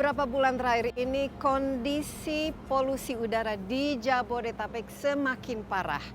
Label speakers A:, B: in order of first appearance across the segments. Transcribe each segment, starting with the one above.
A: Beberapa bulan terakhir ini kondisi polusi udara di Jabodetabek semakin parah.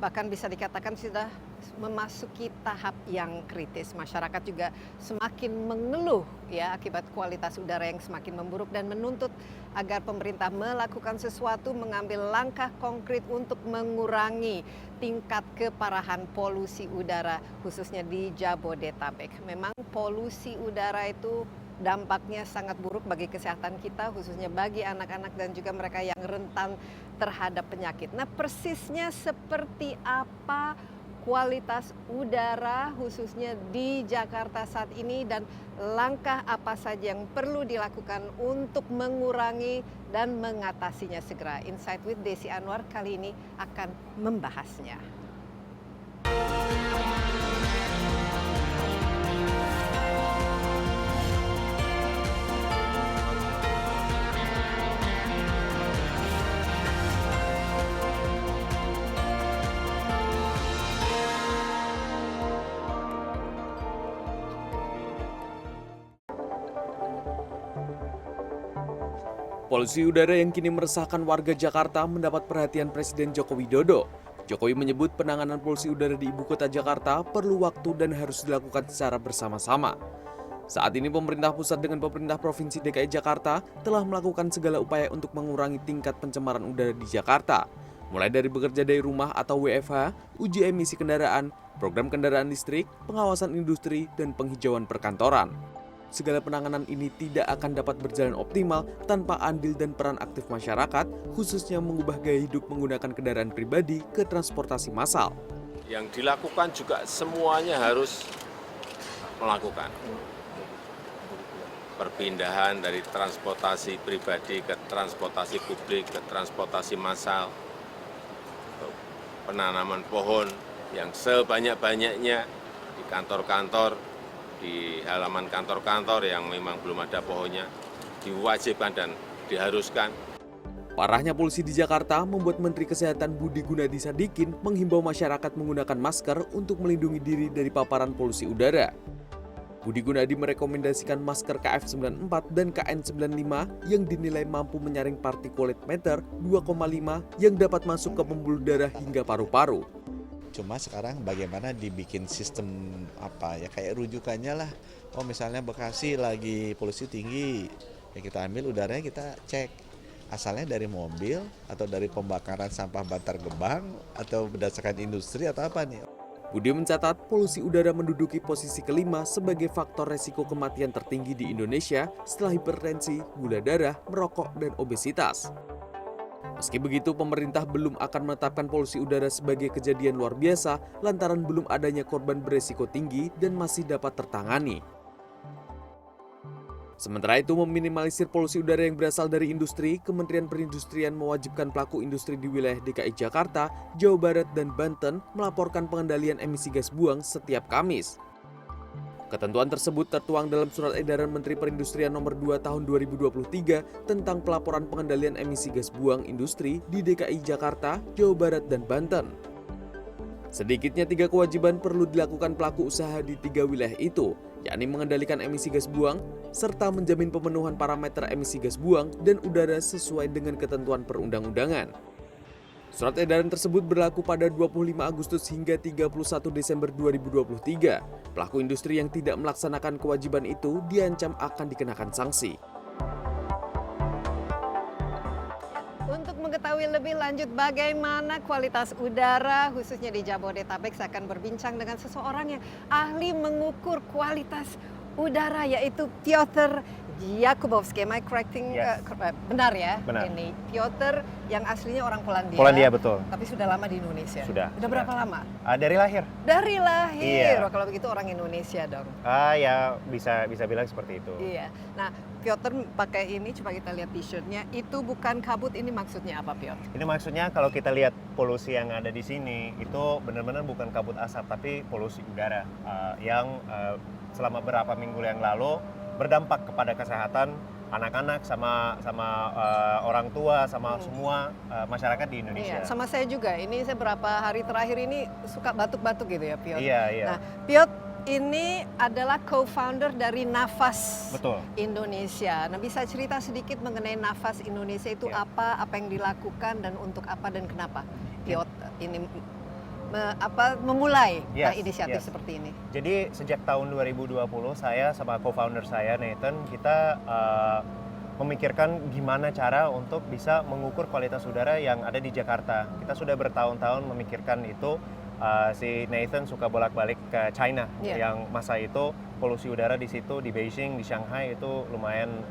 A: Bahkan bisa dikatakan sudah memasuki tahap yang kritis. Masyarakat juga semakin mengeluh ya akibat kualitas udara yang semakin memburuk dan menuntut agar pemerintah melakukan sesuatu, mengambil langkah konkret untuk mengurangi tingkat keparahan polusi udara khususnya di Jabodetabek. Memang polusi udara itu dampaknya sangat buruk bagi kesehatan kita, khususnya bagi anak-anak dan juga mereka yang rentan terhadap penyakit. Nah, persisnya seperti apa kualitas udara khususnya di Jakarta saat ini dan langkah apa saja yang perlu dilakukan untuk mengurangi dan mengatasinya segera. Insight with Desi Anwar kali ini akan membahasnya.
B: Polusi udara yang kini meresahkan warga Jakarta mendapat perhatian Presiden Joko Widodo. Jokowi menyebut penanganan polusi udara di ibu kota Jakarta perlu waktu dan harus dilakukan secara bersama-sama. Saat ini pemerintah pusat dengan pemerintah Provinsi DKI Jakarta telah melakukan segala upaya untuk mengurangi tingkat pencemaran udara di Jakarta. Mulai dari bekerja dari rumah atau WFH, uji emisi kendaraan, program kendaraan listrik, pengawasan industri, dan penghijauan perkantoran. Segala penanganan ini tidak akan dapat berjalan optimal tanpa andil dan peran aktif masyarakat, khususnya mengubah gaya hidup menggunakan kendaraan pribadi ke transportasi massal.
C: Yang dilakukan juga semuanya harus melakukan perpindahan dari transportasi pribadi ke transportasi publik, ke transportasi massal, penanaman pohon yang sebanyak-banyaknya di kantor-kantor, di halaman kantor-kantor yang memang belum ada pohonnya, diwajibkan dan diharuskan.
B: Parahnya polusi di Jakarta membuat Menteri Kesehatan Budi Gunadi Sadikin menghimbau masyarakat menggunakan masker untuk melindungi diri dari paparan polusi udara. Budi Gunadi merekomendasikan masker KF94 dan KN95 yang dinilai mampu menyaring partikulat matter 2,5 yang dapat masuk ke pembuluh darah hingga paru-paru.
D: Cuma sekarang bagaimana dibikin sistem kayak rujukannya lah. Oh misalnya Bekasi lagi polusi tinggi, ya kita ambil udaranya kita cek. Asalnya dari mobil atau dari pembakaran sampah Bantar Gebang atau berdasarkan industri atau apa nih.
B: Budi mencatat polusi udara menduduki posisi kelima sebagai faktor resiko kematian tertinggi di Indonesia setelah hipertensi, gula darah, merokok, dan obesitas. Meski begitu, pemerintah belum akan menetapkan polusi udara sebagai kejadian luar biasa lantaran belum adanya korban beresiko tinggi dan masih dapat tertangani. Sementara itu, meminimalisir polusi udara yang berasal dari industri, Kementerian Perindustrian mewajibkan pelaku industri di wilayah DKI Jakarta, Jawa Barat, dan Banten melaporkan pengendalian emisi gas buang setiap Kamis. Ketentuan tersebut tertuang dalam Surat Edaran Menteri Perindustrian Nomor 2 Tahun 2023 tentang pelaporan pengendalian emisi gas buang industri di DKI Jakarta, Jawa Barat, dan Banten. Sedikitnya 3 kewajiban perlu dilakukan pelaku usaha di 3 wilayah itu, yakni mengendalikan emisi gas buang, serta menjamin pemenuhan parameter emisi gas buang dan udara sesuai dengan ketentuan perundang-undangan. Surat edaran tersebut berlaku pada 25 Agustus hingga 31 Desember 2023. Pelaku industri yang tidak melaksanakan kewajiban itu diancam akan dikenakan sanksi.
A: Untuk mengetahui lebih lanjut bagaimana kualitas udara khususnya di Jabodetabek, saya akan berbincang dengan seseorang yang ahli mengukur kualitas udara, yaitu Piotr Jakubowski. Am I correcting?
E: Yes.
A: Benar ya?
E: Benar.
A: Ini Piotr yang aslinya orang Polandia.
E: Polandia, betul.
A: Tapi sudah lama di Indonesia.
E: Sudah.
A: Berapa lama?
E: Dari lahir.
A: Dari lahir.
E: Iya.
A: Wah, kalau begitu orang Indonesia dong.
E: Ya bisa bilang seperti itu.
A: Iya. Nah, Piotr pakai ini, coba kita lihat t-shirtnya. Itu bukan kabut, ini maksudnya apa, Piotr?
E: Ini maksudnya kalau kita lihat polusi yang ada di sini itu benar-benar bukan kabut asap tapi polusi udara yang selama beberapa minggu yang lalu berdampak kepada kesehatan anak-anak sama orang tua sama semua masyarakat di Indonesia.
A: Iya, sama saya juga. Ini saya berapa hari terakhir ini suka batuk-batuk gitu ya, Piotr.
E: Iya.
A: Nah, Piotr, ini adalah co-founder dari Nafas
E: Betul.
A: Indonesia. Nah, bisa cerita sedikit mengenai Nafas Indonesia itu
E: Ya.
A: apa yang dilakukan dan untuk apa dan kenapa Piot ini memulai inisiatif
E: Yes.
A: seperti ini?
E: Jadi sejak tahun 2020 saya sama co-founder saya Nathan kita memikirkan gimana cara untuk bisa mengukur kualitas udara yang ada di Jakarta. Kita sudah bertahun-tahun memikirkan itu. Si Nathan suka bolak-balik ke China, yang masa itu polusi udara di situ, di Beijing, di Shanghai itu lumayan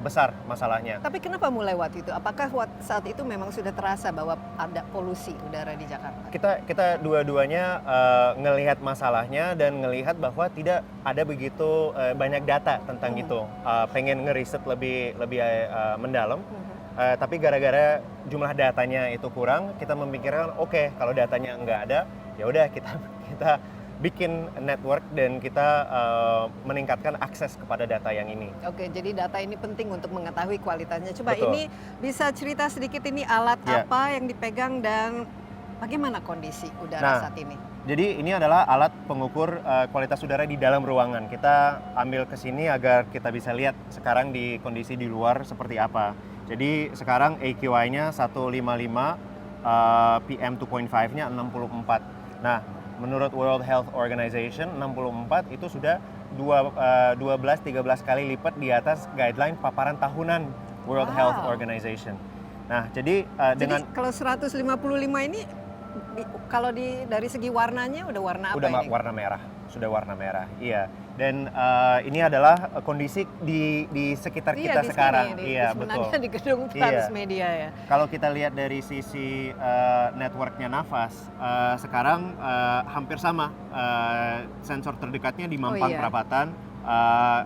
E: besar masalahnya.
A: Tapi kenapa mulai waktu itu? Apakah saat itu memang sudah terasa bahwa ada polusi udara di Jakarta?
E: Kita dua-duanya ngelihat masalahnya dan ngelihat bahwa tidak ada begitu banyak data tentang itu. Pengen ngeriset lebih mendalam. Tapi gara-gara jumlah datanya itu kurang, kita memikirkan oke, kalau datanya nggak ada, ya udah kita bikin network dan kita meningkatkan akses kepada data yang ini.
A: Oke, jadi data ini penting untuk mengetahui kualitasnya. Coba
E: Betul.
A: ini bisa cerita sedikit ini alat
E: Ya.
A: apa yang dipegang dan bagaimana kondisi udara saat ini?
E: Jadi ini adalah alat pengukur kualitas udara di dalam ruangan. Kita ambil ke sini agar kita bisa lihat sekarang di kondisi di luar seperti apa. Jadi sekarang AQI-nya 155, PM2.5-nya 64. Nah, menurut World Health Organization 64 itu sudah 12-13 kali lipat di atas guideline paparan tahunan World Health Organization. Nah, jadi dengan
A: kalau 155 ini kalau dari segi warnanya udah warna apa ini?
E: warna merah, sudah warna merah. Iya. Dan ini adalah kondisi di sekitar kita
A: di
E: sekarang.
A: Sini,
E: Iya,
A: sebenarnya
E: betul.
A: di gedung Transmedia ya.
E: Kalau kita lihat dari sisi networknya Nafas, sekarang hampir sama. Sensor terdekatnya di Mampang Perapatan,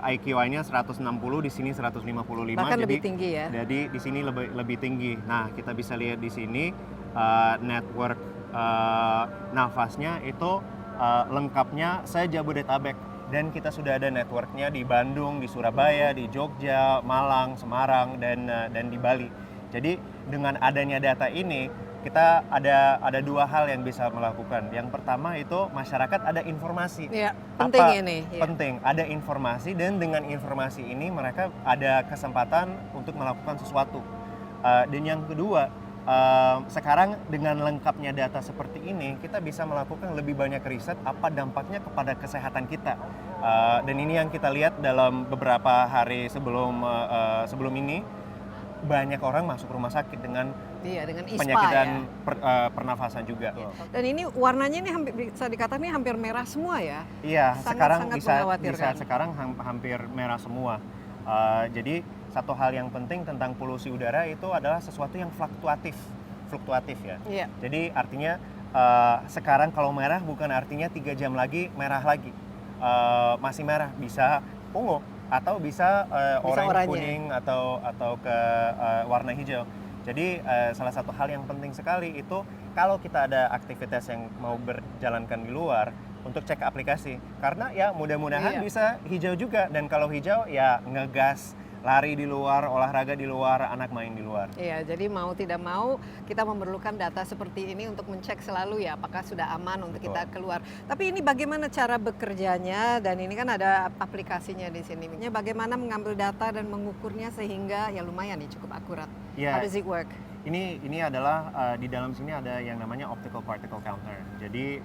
E: IQI-nya 160, di sini 155.
A: Bahkan
E: jadi,
A: lebih tinggi ya.
E: Jadi di sini lebih tinggi. Nah, kita bisa lihat di sini network Nafasnya itu lengkapnya se-Jabodetabek. Dan kita sudah ada networknya di Bandung, di Surabaya, di Jogja, Malang, Semarang, dan di Bali. Jadi dengan adanya data ini, kita ada dua hal yang bisa melakukan. Yang pertama itu masyarakat ada informasi.
A: Iya, penting ini.
E: Penting, ada informasi dan dengan informasi ini mereka ada kesempatan untuk melakukan sesuatu. Dan yang kedua, sekarang dengan lengkapnya data seperti ini, kita bisa melakukan lebih banyak riset apa dampaknya kepada kesehatan kita. Dan ini yang kita lihat dalam beberapa hari sebelum ini, banyak orang masuk rumah sakit dengan
A: ISPA
E: penyakit dan
A: ya.
E: pernafasan juga.
A: Dan ini warnanya ini bisa dikatakan ini hampir merah semua ya.
E: Iya, sekarang bisa
A: mengkhawatirkan.
E: sekarang hampir merah semua. Jadi satu hal yang penting tentang polusi udara itu adalah sesuatu yang fluktuatif ya.
A: Iya.
E: Jadi artinya sekarang kalau merah bukan artinya 3 jam lagi merah lagi. Masih merah, bisa ungu atau bisa oranye, kuning atau ke warna hijau. Jadi salah satu hal yang penting sekali itu kalau kita ada aktivitas yang mau berjalankan di luar, untuk cek aplikasi. Karena ya mudah-mudahan bisa hijau juga, dan kalau hijau ya ngegas, lari di luar, olahraga di luar, anak main di luar.
A: Iya, jadi mau tidak mau kita memerlukan data seperti ini untuk mencek selalu ya apakah sudah aman untuk kita keluar. Tapi ini bagaimana cara bekerjanya, dan ini kan ada aplikasinya di sini. Bagaimana mengambil data dan mengukurnya sehingga ya lumayan nih cukup akurat.
E: Yeah.
A: How does it work?
E: Ini adalah di dalam sini ada yang namanya optical particle counter. Jadi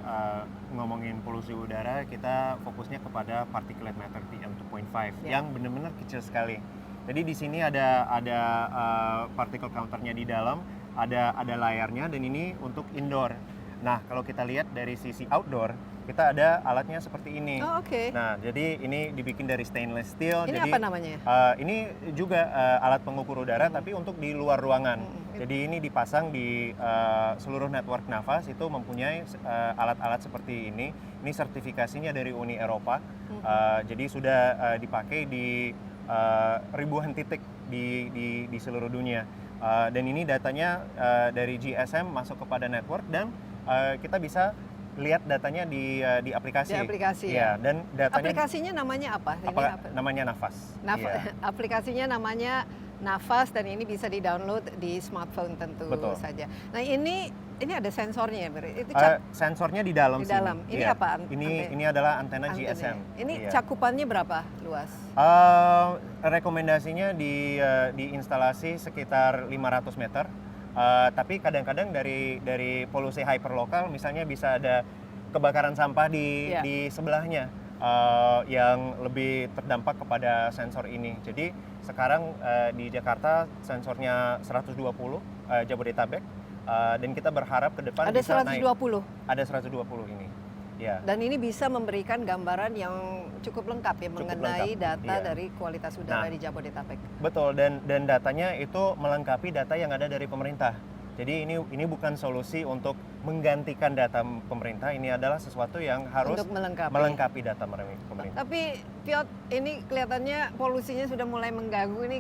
E: ngomongin polusi udara, kita fokusnya kepada particulate matter PM2.5 yang benar-benar kecil sekali. Jadi di sini ada particle counternya di dalam, ada layarnya, dan ini untuk indoor. Nah, kalau kita lihat dari sisi outdoor, kita ada alatnya seperti ini.
A: Oh, oke.
E: Nah, jadi ini dibikin dari stainless steel.
A: Ini
E: jadi,
A: apa namanya?
E: Ini juga alat pengukur udara, tapi untuk di luar ruangan. Jadi ini dipasang di seluruh network Nafas itu mempunyai alat-alat seperti ini. Ini sertifikasinya dari Uni Eropa. Jadi sudah dipakai di ribuan titik di seluruh dunia. Dan ini datanya dari GSM masuk kepada network, dan kita bisa lihat datanya di aplikasi.
A: Di aplikasi
E: ya. Dan datanya
A: aplikasinya namanya apa?
E: Namanya Nafas.
A: Aplikasinya namanya Nafas, dan ini bisa di-download di smartphone tentu saja. Nah, ini ini ada sensornya ya, itu
E: Sensornya di dalam
A: di
E: sini.
A: dalam. Ini
E: Iya.
A: apaan?
E: Ini adalah antena
A: Antenanya.
E: GSM.
A: Ini
E: Iya.
A: cakupannya berapa luas?
E: Rekomendasinya di instalasi sekitar 500 meter. Tapi kadang-kadang dari polusi hyperlokal, misalnya bisa ada kebakaran sampah
A: Iya.
E: di sebelahnya yang lebih terdampak kepada sensor ini. Jadi sekarang di Jakarta sensornya 120 Jabodetabek, dan kita berharap ke depan
A: Ada
E: bisa naik.
A: 120.
E: Ada 120 ini. Ya.
A: Dan ini bisa memberikan gambaran yang cukup lengkap ya
E: Cukup
A: mengenai
E: lengkap,
A: data
E: iya.
A: dari kualitas udara
E: Nah.
A: di Jabodetabek.
E: Betul, dan datanya itu melengkapi data yang ada dari pemerintah. Jadi ini bukan solusi untuk menggantikan data pemerintah, ini adalah sesuatu yang harus
A: Untuk melengkapi.
E: melengkapi data pemerintah.
A: Tapi Piot, ini kelihatannya polusinya sudah mulai mengganggu ini,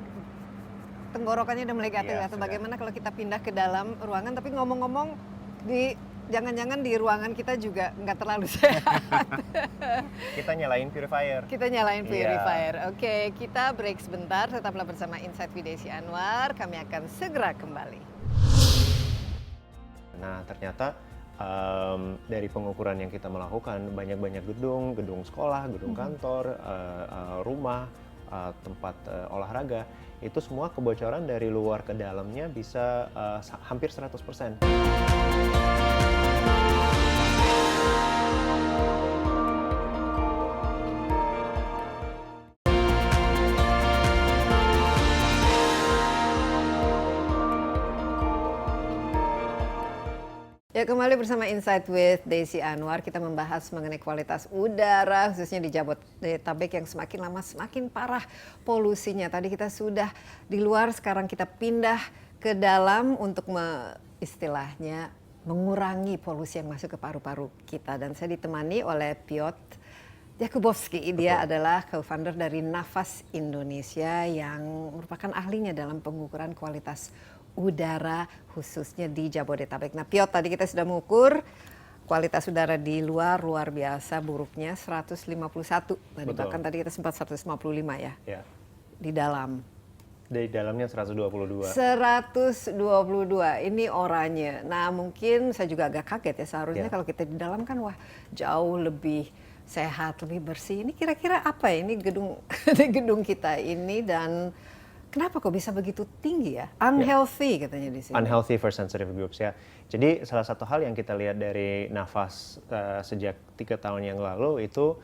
A: tenggorokannya udah mulai
E: Iya,
A: gatal-gatal.
E: sudah.
A: Bagaimana kalau kita pindah ke dalam ruangan? Tapi ngomong-ngomong, jangan-jangan di ruangan kita juga nggak terlalu sehat.
E: Kita nyalain purifier.
A: Kita nyalain
E: Iya.
A: purifier. Oke, kita break sebentar. Tetaplah bersama Insight with Desi Anwar. Kami akan segera kembali.
E: Nah, ternyata dari pengukuran yang kita melakukan, banyak-banyak gedung sekolah, gedung kantor, rumah, tempat olahraga, itu semua kebocoran dari luar ke dalamnya bisa hampir 100%.
A: Ya, kembali bersama Insight with Desi Anwar. Kita membahas mengenai kualitas udara, khususnya di Jabodetabek yang semakin lama semakin parah polusinya. Tadi kita sudah di luar, sekarang kita pindah ke dalam untuk istilahnya mengurangi polusi yang masuk ke paru-paru kita. Dan saya ditemani oleh Piotr Jakubowski. Dia adalah co-founder dari Nafas Indonesia yang merupakan ahlinya dalam pengukuran kualitas udara khususnya di Jabodetabek. Nah, Piotr, tadi kita sudah mengukur kualitas udara di luar biasa buruknya 151. Tadi
E: Betul.
A: bahkan tadi kita sempat 155 ya.
E: Ya.
A: Di dalam.
E: Di dalamnya 122.
A: 122 ini oranye. Nah, mungkin saya juga agak kaget ya, seharusnya
E: Ya.
A: kalau kita di dalam kan wah jauh lebih sehat, lebih bersih. Ini kira-kira apa ya? Ini gedung gedung kita ini, dan kenapa kok bisa begitu tinggi ya? Unhealthy katanya di sini.
E: Unhealthy for sensitive groups ya. Jadi salah satu hal yang kita lihat dari Nafas sejak 3 tahun yang lalu itu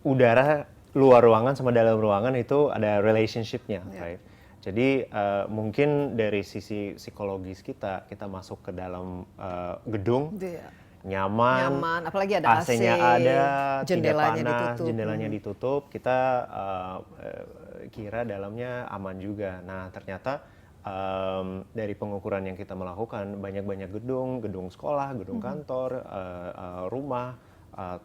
E: udara luar ruangan sama dalam ruangan itu ada relationship-nya, right? Jadi mungkin dari sisi psikologis kita masuk ke dalam gedung
A: Iya.
E: nyaman,
A: apalagi ada AC,
E: AC-nya ada,
A: jendelanya
E: tidak panas,
A: ditutup.
E: jendelanya ditutup, kita kira dalamnya aman juga. Nah, ternyata dari pengukuran yang kita melakukan, banyak-banyak gedung sekolah, gedung kantor, rumah,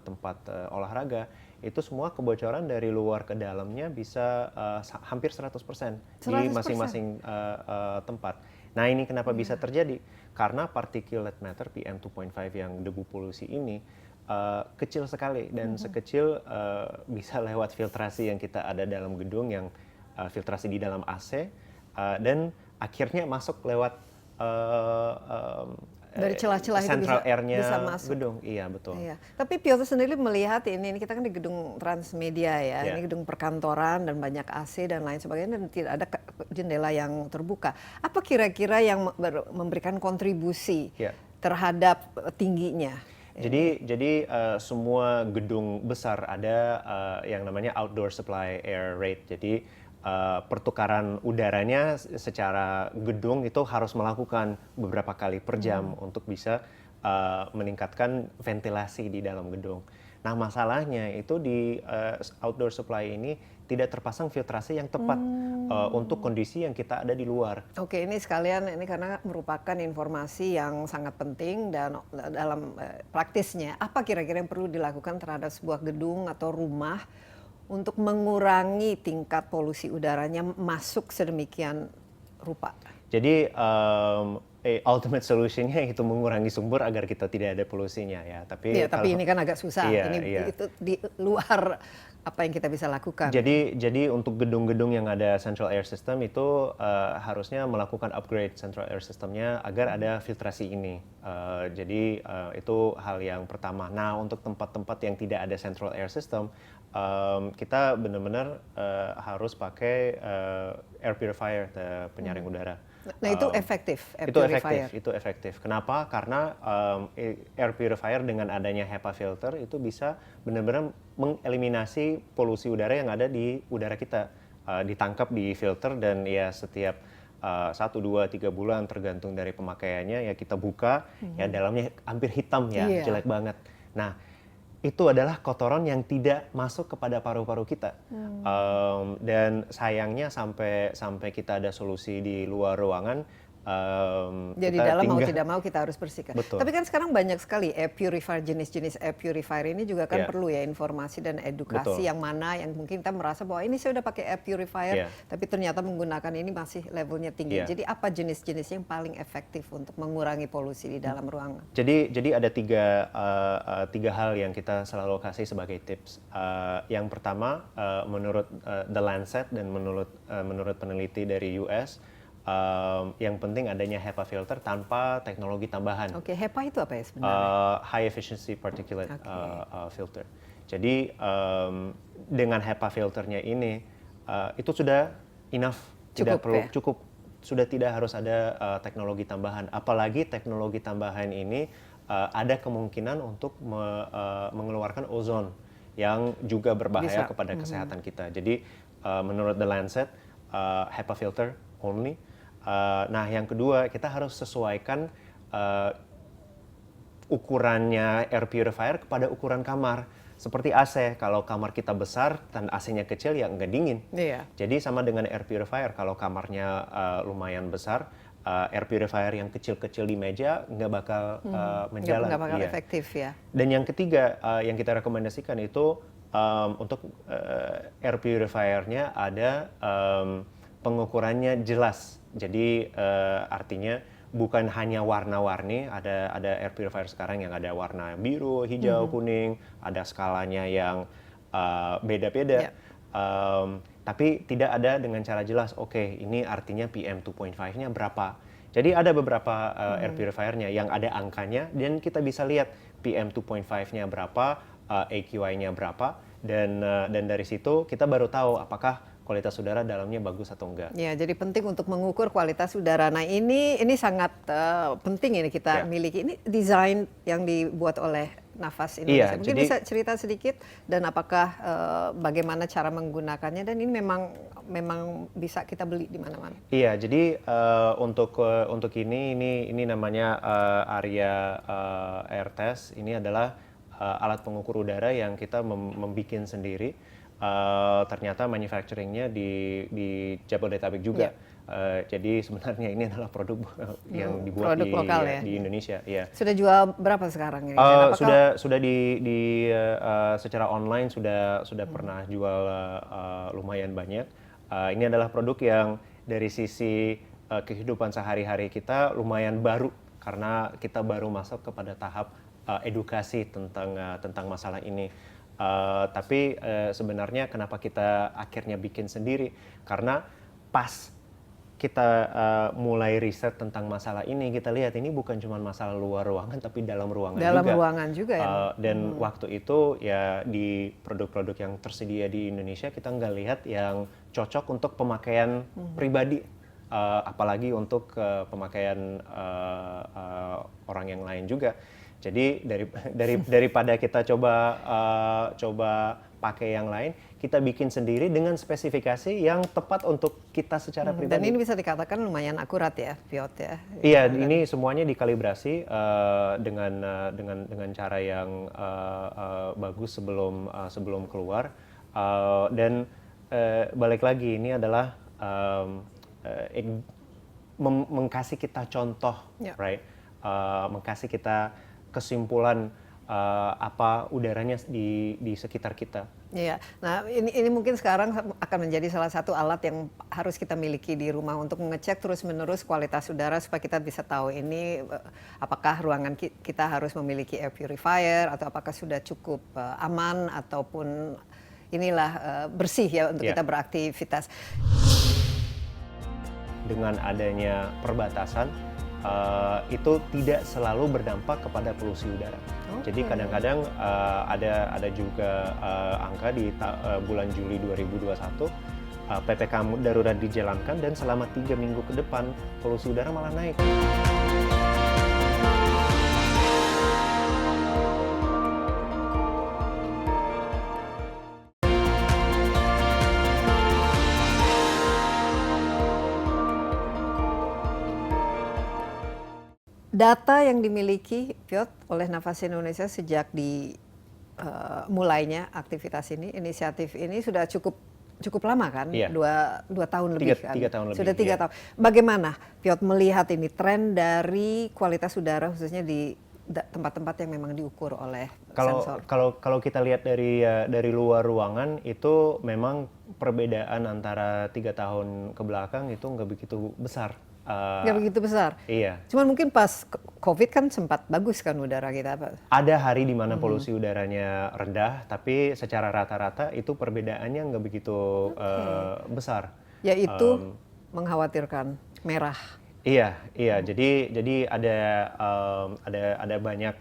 E: tempat olahraga, itu semua kebocoran dari luar ke dalamnya bisa hampir 100% di
A: 100%.
E: masing-masing tempat. Nah, ini kenapa bisa terjadi? Karena particulate matter PM 2.5 yang debu polusi ini kecil sekali, dan sekecil bisa lewat filtrasi yang kita ada dalam gedung, yang filtrasi di dalam AC, dan akhirnya masuk lewat
A: dari celah-celah itu
E: central air-nya
A: bisa masuk.
E: gedung. Iya, betul.
A: Iya. Tapi Piotr sendiri melihat ini kita kan di gedung Transmedia ya,
E: Iya.
A: ini gedung perkantoran dan banyak AC dan lain sebagainya, dan tidak ada jendela yang terbuka. Apa kira-kira yang memberikan kontribusi
E: Iya.
A: terhadap tingginya?
E: Jadi semua gedung besar ada yang namanya outdoor supply air rate. Jadi pertukaran udaranya secara gedung itu harus melakukan beberapa kali per jam untuk bisa meningkatkan ventilasi di dalam gedung. Nah, masalahnya itu di outdoor supply ini tidak terpasang filtrasi yang tepat untuk kondisi yang kita ada di luar.
A: Oke, ini sekalian, ini karena merupakan informasi yang sangat penting, dan dalam praktisnya, apa kira-kira yang perlu dilakukan terhadap sebuah gedung atau rumah untuk mengurangi tingkat polusi udaranya masuk sedemikian rupa?
E: Jadi ultimate solutionnya itu mengurangi sumber agar kita tidak ada polusinya ya. Tapi
A: Iya, tapi ini kan agak susah.
E: Iya,
A: Ini
E: iya.
A: itu di luar apa yang kita bisa lakukan.
E: Jadi untuk gedung-gedung yang ada central air system itu harusnya melakukan upgrade central air systemnya agar ada filtrasi ini. Jadi itu hal yang pertama. Nah, untuk tempat-tempat yang tidak ada central air system, kita benar-benar harus pakai air purifier, penyaring udara.
A: Nah, itu efektif, air
E: Itu
A: purifier.
E: efektif. Kenapa? Karena air purifier dengan adanya HEPA filter itu bisa benar-benar mengeliminasi polusi udara yang ada di udara kita. Ditangkap di filter dan ya setiap 1, 2, 3 bulan tergantung dari pemakaiannya ya kita buka, ya dalamnya hampir hitam ya,
A: Iya.
E: jelek banget. Nah, itu adalah kotoran yang tidak masuk kepada paru-paru kita. Dan sayangnya sampai kita ada solusi di luar ruangan,
A: Jadi
E: kita
A: dalam mau
E: tinggal-
A: tidak mau kita harus bersihkan.
E: Betul.
A: Tapi kan sekarang banyak sekali air purifier, jenis-jenis air purifier ini juga kan
E: Iya.
A: perlu ya informasi dan edukasi
E: Betul.
A: yang mana yang mungkin kita merasa bahwa ini saya udah pakai air purifier,
E: Iya.
A: tapi ternyata menggunakan ini masih levelnya tinggi.
E: Iya.
A: Jadi apa jenis-jenis yang paling efektif untuk mengurangi polusi di dalam ruangan?
E: Jadi ada tiga hal yang kita selalu kasih sebagai tips. Yang pertama, menurut The Lancet dan menurut peneliti dari US, yang penting adanya HEPA filter tanpa teknologi tambahan.
A: Oke, HEPA itu apa ya sebenarnya?
E: High efficiency particulate
A: Oke.
E: filter. Jadi dengan HEPA filternya ini itu sudah enough,
A: Cukup, ya?
E: cukup, sudah tidak harus ada teknologi tambahan. Apalagi teknologi tambahan ini ada kemungkinan untuk mengeluarkan ozon yang juga berbahaya
A: Bisa.
E: kepada kesehatan kita. Jadi menurut The Lancet, HEPA filter only. Nah, yang kedua, kita harus sesuaikan ukurannya air purifier kepada ukuran kamar. Seperti AC, kalau kamar kita besar dan AC-nya kecil ya nggak dingin.
A: Iya.
E: Jadi sama dengan air purifier, kalau kamarnya lumayan besar, air purifier yang kecil-kecil di meja nggak bakal menjalan.
A: Nggak bakal
E: Iya.
A: efektif ya.
E: Dan yang ketiga yang kita rekomendasikan itu untuk air purifier-nya ada pengukurannya jelas. Jadi artinya bukan hanya warna-warni, ada air purifier sekarang yang ada warna biru, hijau, kuning, ada skalanya yang beda-beda. Tapi tidak ada dengan cara jelas, oke ini artinya PM 2.5-nya berapa. Jadi ada beberapa air purifier-nya yang ada angkanya dan kita bisa lihat PM 2.5-nya berapa, AQI-nya berapa, dan dari situ kita baru tahu apakah kualitas udara dalamnya bagus atau enggak.
A: Ya, jadi penting untuk mengukur kualitas udara. Nah, ini sangat penting ini kita
E: Ya.
A: miliki. Ini desain yang dibuat oleh Nafas
E: Iya,
A: Indonesia. Mungkin
E: jadi-
A: bisa cerita sedikit dan apakah bagaimana cara menggunakannya dan ini memang bisa kita beli di mana-mana.
E: Iya, jadi untuk ini namanya area air test. Ini adalah alat pengukur udara yang kita membikin sendiri. Ternyata manufacturingnya di Jabodetabek juga. Jadi sebenarnya ini adalah produk yang dibuat
A: produk lokal ya?
E: di Indonesia. Ya.
A: Sudah jual berapa sekarang ini? Dan apakah-
E: Sudah secara online sudah pernah jual lumayan banyak. Ini adalah produk yang dari sisi kehidupan sehari-hari kita lumayan baru karena kita baru masuk kepada tahap edukasi tentang masalah ini. Tapi sebenarnya kenapa kita akhirnya bikin sendiri? Karena pas kita mulai riset tentang masalah ini, kita lihat ini bukan cuma masalah luar ruangan, tapi dalam ruangan
A: dalam
E: juga.
A: ruangan juga ya?
E: Dan waktu itu ya di produk-produk yang tersedia di Indonesia kita nggak lihat yang cocok untuk pemakaian pribadi, apalagi untuk pemakaian orang yang lain juga. Jadi daripada kita coba pakai yang lain, kita bikin sendiri dengan spesifikasi yang tepat untuk kita secara
A: Dan
E: pribadi.
A: ini bisa dikatakan lumayan akurat ya, Piotr ya?
E: Iya, ini semuanya dikalibrasi dengan cara yang bagus sebelum keluar. Dan balik lagi ini adalah mengkasih kita contoh,
A: Ya.
E: right? Mengkasih kita kesimpulan apa udaranya di sekitar kita.
A: Iya, nah ini mungkin sekarang akan menjadi salah satu alat yang harus kita miliki di rumah untuk mengecek terus-menerus kualitas udara supaya kita bisa tahu ini apakah ruangan kita harus memiliki air purifier atau apakah sudah cukup aman ataupun inilah bersih ya untuk kita beraktivitas.
E: Dengan adanya perbatasan itu tidak selalu berdampak kepada polusi udara. Jadi kadang-kadang ada juga angka di bulan Juli 2021 PPKM darurat dijalankan dan selama 3 minggu ke depan polusi udara malah naik.
A: Data yang dimiliki Piotr oleh Nafas Indonesia sejak mulainya aktivitas ini, inisiatif ini sudah cukup lama kan?
E: Iya.
A: Dua tahun lebih kan?
E: 3 tahun lebih.
A: Sudah 3 tahun. Bagaimana Piotr melihat ini tren dari kualitas udara khususnya di tempat-tempat yang memang diukur oleh sensor?
E: Kalau kita lihat dari luar ruangan itu memang perbedaan antara 3 tahun ke belakang itu nggak begitu besar.
A: Nggak begitu besar?
E: Iya.
A: Cuman mungkin pas COVID kan sempat bagus kan udara kita, Pak?
E: Ada hari di mana polusi udaranya rendah, tapi secara rata-rata itu perbedaannya nggak begitu besar.
A: Yaitu mengkhawatirkan merah.
E: Iya. Jadi ada banyak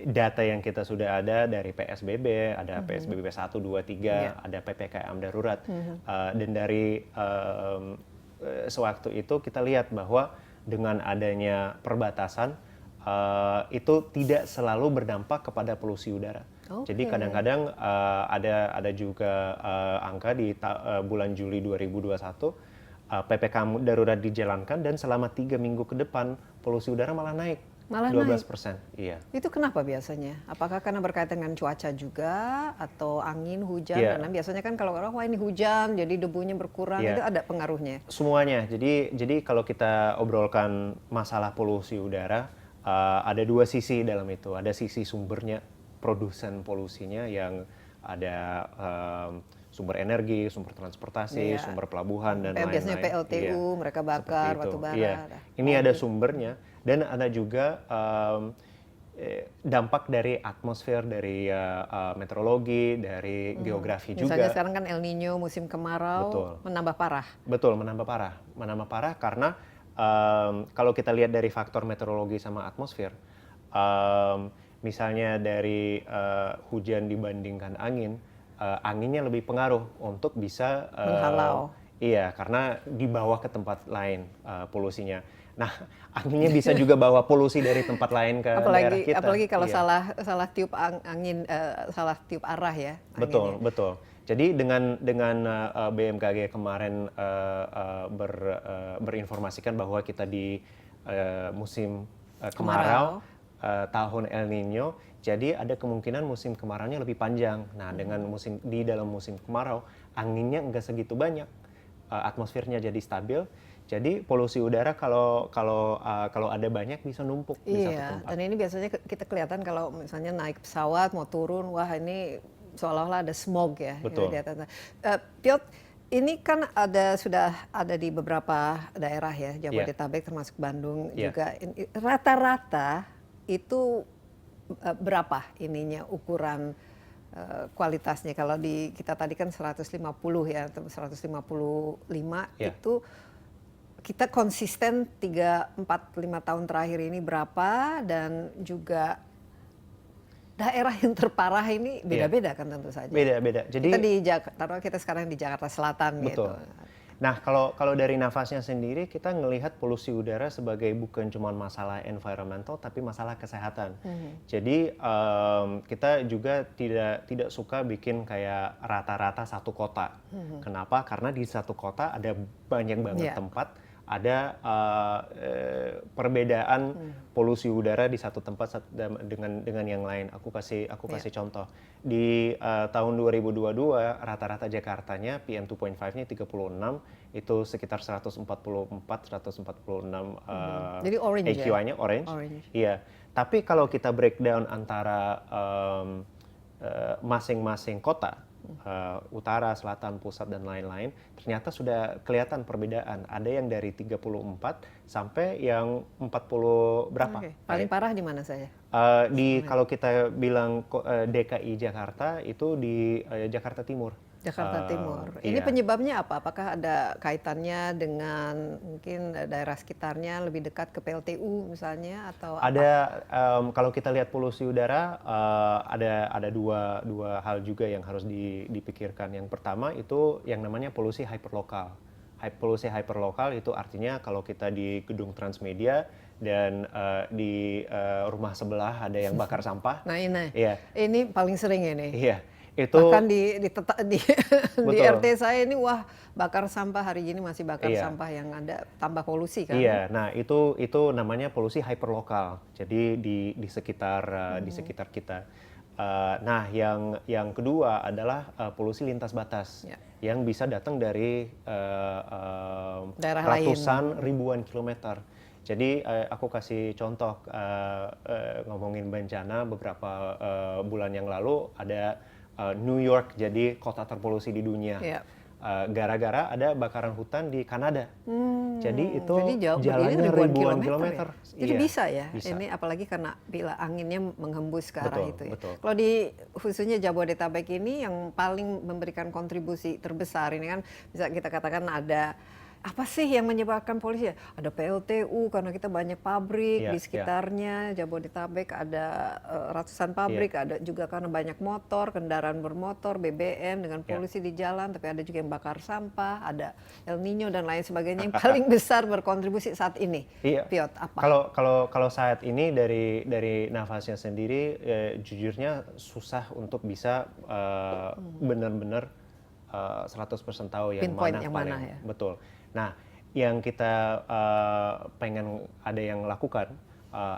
E: data yang kita sudah ada dari PSBB, ada PSBB 1, 2, 3, ada PPKM darurat, dan dari sewaktu itu kita lihat bahwa dengan adanya perbatasan itu tidak selalu berdampak kepada polusi udara. Jadi kadang-kadang ada juga angka di bulan Juli 2021 PPKM darurat dijalankan dan selama 3 minggu ke depan polusi udara malah naik. 12%. Iya.
A: Itu kenapa biasanya? Apakah karena berkaitan dengan cuaca juga atau angin, hujan?
E: Iya.
A: Karena biasanya kan kalau orang wah ini hujan jadi debunya berkurang, itu ada pengaruhnya.
E: Semuanya. Jadi kalau kita obrolkan masalah polusi udara, ada 2 sisi dalam itu. Ada sisi sumbernya, produsen polusinya yang ada sumber energi, sumber transportasi, sumber pelabuhan dan lain-lain.
A: Biasanya PLTU, mereka bakar batu bara.
E: Ini ada sumbernya. Dan ada juga dampak dari atmosfer, dari meteorologi, dari geografi juga.
A: Misalnya sekarang kan El Nino, musim kemarau, menambah parah.
E: Betul, menambah parah. Menambah parah karena kalau kita lihat dari faktor meteorologi sama atmosfer, misalnya dari hujan dibandingkan angin, anginnya lebih pengaruh untuk bisa
A: menghalau.
E: Iya, karena dibawa ke tempat lain polusinya. Nah, anginnya bisa juga bawa polusi dari tempat lain ke daerah kita.
A: Apalagi kalau salah tiup angin, salah tiup arah ya.
E: Betul. Jadi dengan BMKG kemarin berinformasikan bahwa kita di musim kemarau tahun El Nino, jadi ada kemungkinan musim kemaraunya lebih panjang. Nah, dengan di dalam musim kemarau, anginnya nggak segitu banyak, atmosfernya jadi stabil. Jadi polusi udara kalau ada banyak bisa numpuk di satu tempat.
A: Dan ini biasanya kita kelihatan kalau misalnya naik pesawat mau turun, wah ini seolah-olah ada smog ya.
E: Betul.
A: Piotr, ini kan sudah ada di beberapa daerah ya, Jabodetabek termasuk Bandung juga. Rata-rata itu berapa ininya ukuran kualitasnya? Kalau kita tadi kan 150 ya, atau 155 itu kita konsisten 3, 4, 5 tahun terakhir ini berapa, dan juga daerah yang terparah ini beda-beda kan tentu saja.
E: Beda-beda. Jadi
A: kita sekarang di Jakarta Selatan.
E: Betul.
A: Gitu.
E: Nah, kalau dari Nafasnya sendiri, kita ngelihat polusi udara sebagai bukan cuma masalah environmental, tapi masalah kesehatan. Jadi kita juga tidak suka bikin kayak rata-rata satu kota. Kenapa? Karena di satu kota ada banyak banget tempat ada perbedaan polusi udara di satu tempat dengan yang lain. Aku kasih contoh. Di tahun 2022 rata-rata Jakartanya PM 2.5-nya 36, itu sekitar 144 146
A: Jadi orange
E: AQI-nya
A: ya?
E: orange.
A: Orange.
E: Iya. Tapi kalau kita breakdown antara masing-masing kota, utara, selatan, pusat, dan lain-lain, ternyata sudah kelihatan perbedaan. Ada yang dari 34 sampai yang 40 berapa.
A: Paling parah di mana saya?
E: Kalau kita bilang DKI Jakarta, itu di Jakarta Timur.
A: Jakarta Timur. Ini
E: Iya.
A: penyebabnya apa? Apakah ada kaitannya dengan mungkin daerah sekitarnya lebih dekat ke PLTU misalnya atau
E: Ada kalau kita lihat polusi udara, ada dua hal juga yang harus dipikirkan. Yang pertama itu yang namanya polusi hyperlokal. Polusi hyperlokal itu artinya kalau kita di gedung Transmedia dan di rumah sebelah ada yang bakar sampah.
A: Nah ini,
E: Iya.
A: ini paling sering ini.
E: Iya. Itu
A: Bahkan di di
E: Betul.
A: RT saya ini wah bakar sampah hari ini masih bakar
E: Iya.
A: sampah yang ada tambah polusi kan?
E: Iya, nah itu namanya polusi hyperlokal. Jadi di sekitar kita. Nah, yang kedua adalah polusi lintas batas,
A: Ya.
E: yang bisa datang dari
A: Daerah lain.
E: ratusan ribuan kilometer. Jadi aku kasih contoh ngomongin bencana beberapa bulan yang lalu ada New York jadi kota terpolusi di dunia.
A: Iya.
E: Gara-gara ada bakaran hutan di Kanada. Jadi itu
A: jauh,
E: jalannya
A: berdiri
E: ribuan kilometer.
A: ya? Jadi
E: Iya,
A: bisa ya,
E: bisa.
A: ini apalagi karena bila anginnya menghembus ke arah
E: Betul,
A: itu ya.
E: betul.
A: Kalau di khususnya Jabodetabek ini yang paling memberikan kontribusi terbesar ini kan bisa kita katakan ada apa sih yang menyebabkan polusi? Ada PLTU karena kita banyak pabrik
E: Iya,
A: di sekitarnya Jabodetabek, ada ratusan pabrik, ada juga karena banyak motor, kendaraan bermotor, BBM dengan polusi di jalan, tapi ada juga yang bakar sampah, ada El Nino dan lain sebagainya yang paling besar berkontribusi saat ini.
E: Iya.
A: Piot, apa?
E: Kalau saat ini dari nafasnya sendiri, jujurnya susah untuk bisa benar-benar 100% tahu yang
A: Pinpoint
E: mana
A: yang
E: paling
A: mana ya.
E: betul. Nah, yang kita pengen ada yang lakukan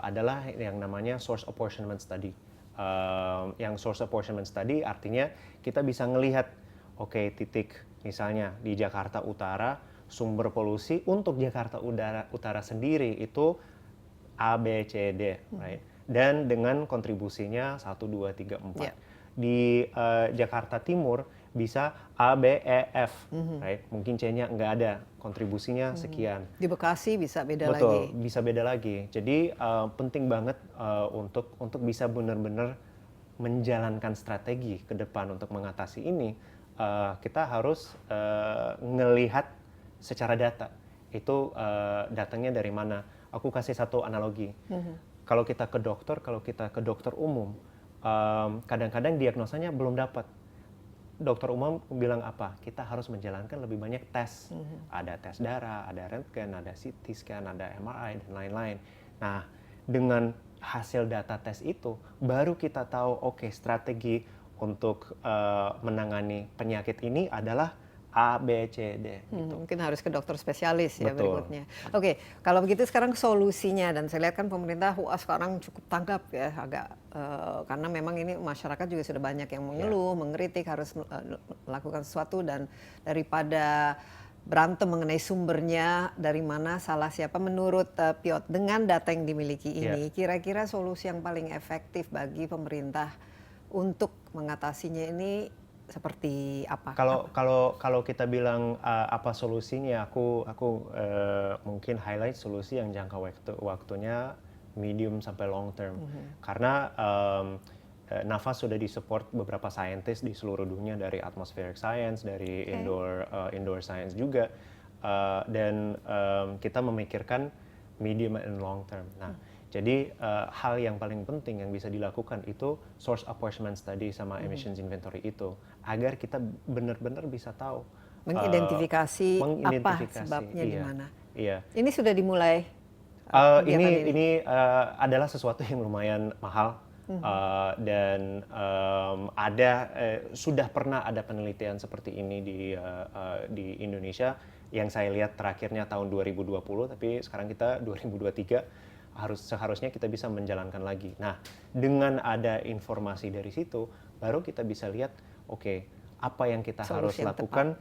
E: adalah yang namanya source apportionment study. Yang source apportionment study artinya kita bisa ngelihat, oke, titik misalnya di Jakarta Utara sumber polusi untuk Jakarta Utara sendiri itu A, B, C, D, right? Dan dengan kontribusinya 1, 2, 3, 4.
A: Yeah.
E: Di Jakarta Timur bisa A, B, E, F, right? Mungkin C-nya nggak ada, kontribusinya sekian.
A: Di Bekasi bisa beda
E: Betul,
A: lagi.
E: bisa beda lagi. Jadi penting banget untuk bisa benar-benar menjalankan strategi ke depan untuk mengatasi ini. Kita harus ngelihat secara data. Itu datangnya dari mana? Aku kasih satu analogi. Kalau kita ke dokter umum, kadang-kadang diagnosanya belum dapat. Dokter umum bilang apa? Kita harus menjalankan lebih banyak tes. Ada tes darah, ada rentgen, ada CT scan, ada MRI, dan lain-lain. Nah, dengan hasil data tes itu, baru kita tahu, oke, strategi untuk menangani penyakit ini adalah A, B, C, D. Gitu.
A: Mungkin harus ke dokter spesialis ya
E: Betul.
A: berikutnya. Oke, kalau begitu sekarang solusinya, dan saya lihat kan pemerintah sekarang cukup tanggap ya agak karena memang ini masyarakat juga sudah banyak yang mengeluh, mengkritik, harus melakukan sesuatu, dan daripada berantem mengenai sumbernya dari mana, salah siapa, menurut Piot dengan data yang dimiliki ini, kira-kira solusi yang paling efektif bagi pemerintah untuk mengatasinya ini seperti apa?
E: Kalau kita bilang apa solusinya, aku mungkin highlight solusi yang jangka waktunya medium sampai long term. Karena NAFAS sudah disupport beberapa saintis di seluruh dunia, dari atmospheric science, dari indoor science juga, dan kita memikirkan medium and long term. Nah, jadi hal yang paling penting yang bisa dilakukan itu source apportionment study sama emissions inventory itu, agar kita benar-benar bisa tahu
A: mengidentifikasi apa sebabnya di mana.
E: Iya.
A: Ini sudah dimulai.
E: Ini adalah sesuatu yang lumayan mahal. Dan sudah pernah ada penelitian seperti ini di Indonesia yang saya lihat terakhirnya tahun 2020, tapi sekarang kita 2023 seharusnya kita bisa menjalankan lagi. Nah, dengan ada informasi dari situ, baru kita bisa lihat, oke, apa yang kita harus lakukan,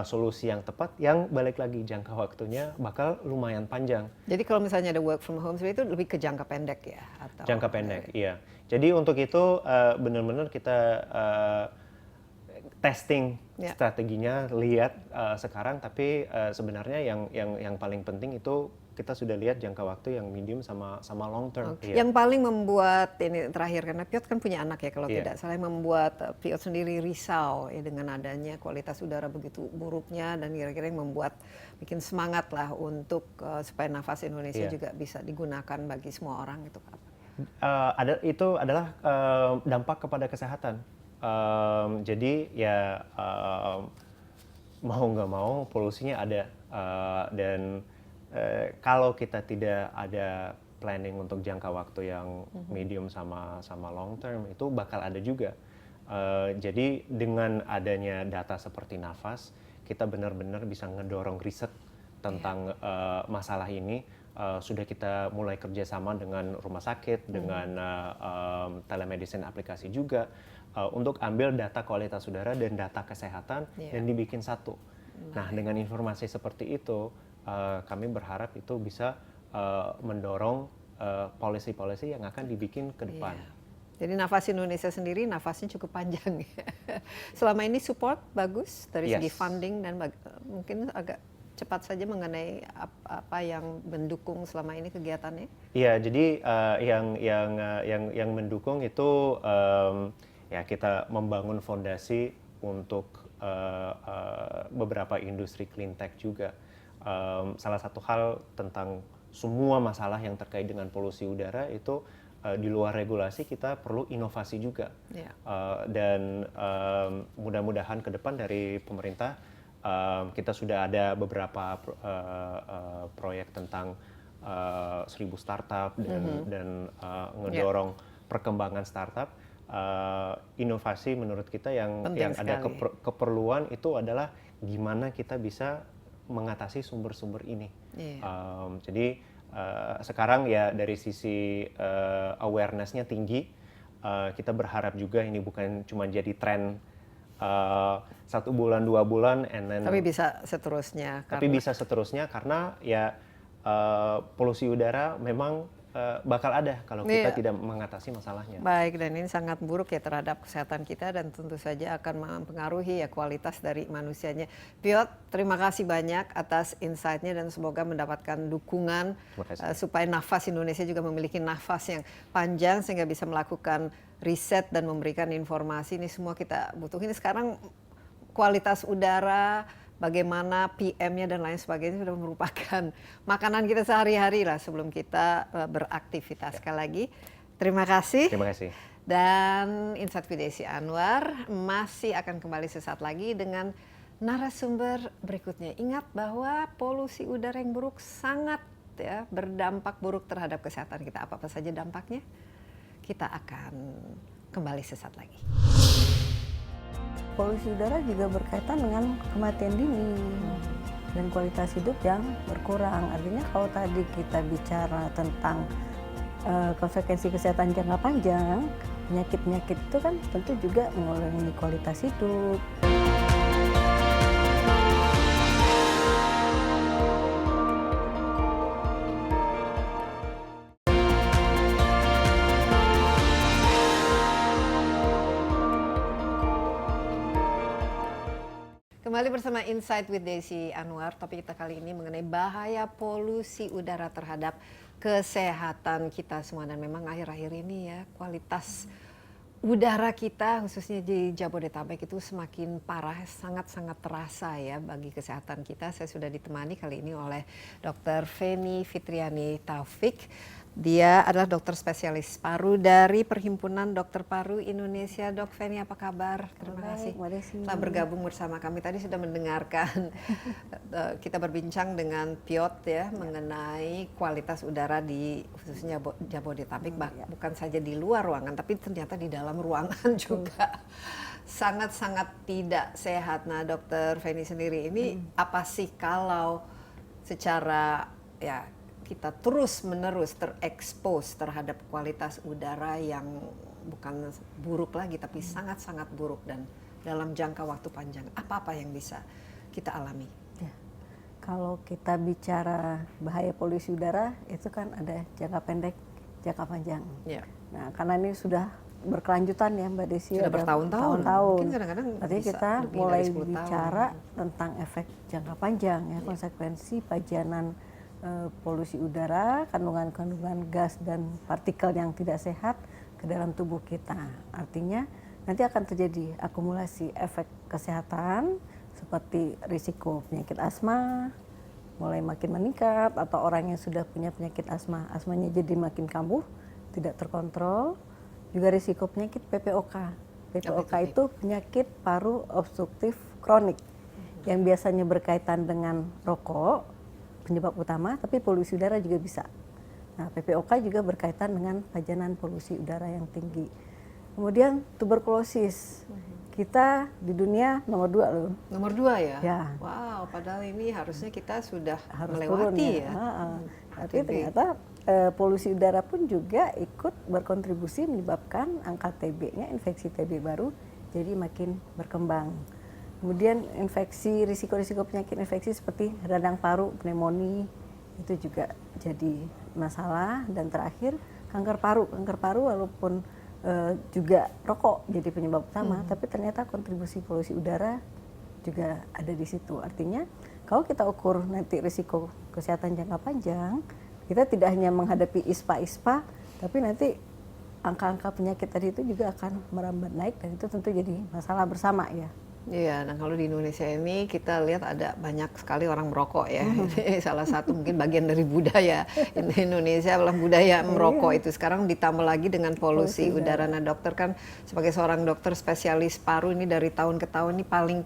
E: solusi yang tepat, yang balik lagi jangka waktunya bakal lumayan panjang.
A: Jadi kalau misalnya ada work from home, itu lebih ke jangka pendek ya? Atau
E: jangka pendek, iya. Jadi untuk itu benar-benar kita testing strateginya, lihat sekarang, tapi sebenarnya yang paling penting itu kita sudah lihat jangka waktu yang medium sama long term.
A: Iya. Yang paling membuat ini terakhir, karena Piotr kan punya anak ya kalau tidak salah, membuat Piotr sendiri risau ya dengan adanya kualitas udara begitu buruknya, dan kira-kira yang membuat bikin semangat lah untuk supaya nafas Indonesia juga bisa digunakan bagi semua orang itu apa?
E: Itu adalah dampak kepada kesehatan. Jadi ya mau nggak mau polusinya ada, dan kalau kita tidak ada planning untuk jangka waktu yang medium sama long term, itu bakal ada juga. Jadi dengan adanya data seperti nafas, kita benar-benar bisa ngedorong riset tentang masalah ini. Sudah kita mulai kerjasama dengan rumah sakit, dengan telemedicine aplikasi juga, untuk ambil data kualitas udara dan data kesehatan dan dibikin satu. Nah, dengan informasi seperti itu, kami berharap itu bisa mendorong policy-policy yang akan dibikin ke depan.
A: Jadi nafas Indonesia sendiri nafasnya cukup panjang. Selama ini support bagus dari segi funding, dan mungkin agak cepat saja mengenai apa yang mendukung selama ini kegiatannya.
E: Iya, jadi yang mendukung itu ya kita membangun fondasi untuk beberapa industri clean tech juga. Salah satu hal tentang semua masalah yang terkait dengan polusi udara itu di luar regulasi kita perlu inovasi juga. Dan mudah-mudahan ke depan dari pemerintah kita sudah ada beberapa proyek tentang 1000 startup dan ngedorong perkembangan startup. Inovasi menurut kita yang ada keperluan itu adalah gimana kita bisa mengatasi sumber-sumber ini. Jadi sekarang ya dari sisi awareness-nya tinggi, kita berharap juga ini bukan cuma jadi tren 1 bulan 2 bulan,
A: tapi bisa seterusnya.
E: Tapi bisa seterusnya karena ya polusi udara memang bakal ada kalau kita tidak mengatasi masalahnya.
A: Baik, dan ini sangat buruk ya terhadap kesehatan kita, dan tentu saja akan mempengaruhi ya kualitas dari manusianya. Piotr, terima kasih banyak atas insight-nya, dan semoga mendapatkan dukungan supaya nafas Indonesia juga memiliki nafas yang panjang sehingga bisa melakukan riset dan memberikan informasi. Ini semua kita butuhin sekarang. Kualitas udara, bagaimana PM-nya dan lain sebagainya sudah merupakan makanan kita sehari-hari lah sebelum kita beraktivitas. Sekali lagi, terima kasih.
E: Terima kasih.
A: Dan Insight with Desi Anwar masih akan kembali sesaat lagi dengan narasumber berikutnya. Ingat bahwa polusi udara yang buruk sangat berdampak buruk terhadap kesehatan kita. Apa-apa saja dampaknya? Kita akan kembali sesaat lagi.
F: Polusi udara juga berkaitan dengan kematian dini dan kualitas hidup yang berkurang. Artinya kalau tadi kita bicara tentang konsekuensi kesehatan jangka panjang, penyakit-penyakit itu kan tentu juga mengurangi kualitas hidup.
A: Kembali bersama Insight with Desi Anwar. Topik kita kali ini mengenai bahaya polusi udara terhadap kesehatan kita semua. Dan memang akhir-akhir ini ya kualitas udara kita khususnya di Jabodetabek itu semakin parah, sangat-sangat terasa ya bagi kesehatan kita. Saya sudah ditemani kali ini oleh Dr. Feni Fitriani Taufik, Dia adalah dokter spesialis paru dari Perhimpunan Dokter Paru Indonesia. Dok Feni, apa kabar? Terima kasih telah bergabung bersama kami. Tadi sudah mendengarkan kita berbincang dengan Piot ya mengenai kualitas udara di khususnya Jabodetabek, bukan saja di luar ruangan, tapi ternyata di dalam ruangan juga sangat-sangat tidak sehat. Nah, Dokter Feni sendiri ini apa sih kalau secara ya kita terus-menerus terekspos terhadap kualitas udara yang bukan buruk lagi, tapi sangat-sangat buruk dan dalam jangka waktu panjang. Apa-apa yang bisa kita alami?
F: Ya. Kalau kita bicara bahaya polusi udara, itu kan ada jangka pendek, jangka panjang.
A: Ya.
F: Nah, karena ini sudah berkelanjutan ya Mbak Desi.
A: Sudah bertahun-tahun. Mungkin kadang-kadang
F: artinya kita mulai bicara tentang efek jangka panjang ya, konsekuensi pajanan polusi udara, kandungan-kandungan gas dan partikel yang tidak sehat ke dalam tubuh kita. Artinya nanti akan terjadi akumulasi efek kesehatan seperti risiko penyakit asma mulai makin meningkat, atau orang yang sudah punya penyakit asma, asmanya jadi makin kambuh, tidak terkontrol. Juga risiko penyakit PPOK. PPOK itu penyakit paru obstruktif kronik yang biasanya berkaitan dengan rokok, penyebab utama, tapi polusi udara juga bisa. Nah, PPOK juga berkaitan dengan pajanan polusi udara yang tinggi. Kemudian tuberkulosis. Kita di dunia nomor 2 loh.
A: Nomor 2 ya?
F: Ya.
A: Wow, padahal ini harusnya kita sudah
F: harus
A: melewati
F: turun, ya. Tapi ternyata polusi udara pun juga ikut berkontribusi menyebabkan angka TB-nya, infeksi TB baru jadi makin berkembang. Kemudian infeksi, risiko-risiko penyakit infeksi seperti radang paru, pneumonia itu juga jadi masalah. Dan terakhir kanker paru. Kanker paru walaupun juga rokok jadi penyebab utama, tapi ternyata kontribusi polusi udara juga ada di situ. Artinya kalau kita ukur nanti risiko kesehatan jangka panjang, kita tidak hanya menghadapi ISPA, tapi nanti angka-angka penyakit tadi itu juga akan merambat naik, dan itu tentu jadi masalah bersama ya.
A: Iya, nah kalau di Indonesia ini kita lihat ada banyak sekali orang merokok ya. Ini salah satu mungkin bagian dari budaya Indonesia adalah budaya merokok itu. Sekarang ditambah lagi dengan polusi udara. Nah, dokter kan sebagai seorang dokter spesialis paru ini dari tahun ke tahun ini paling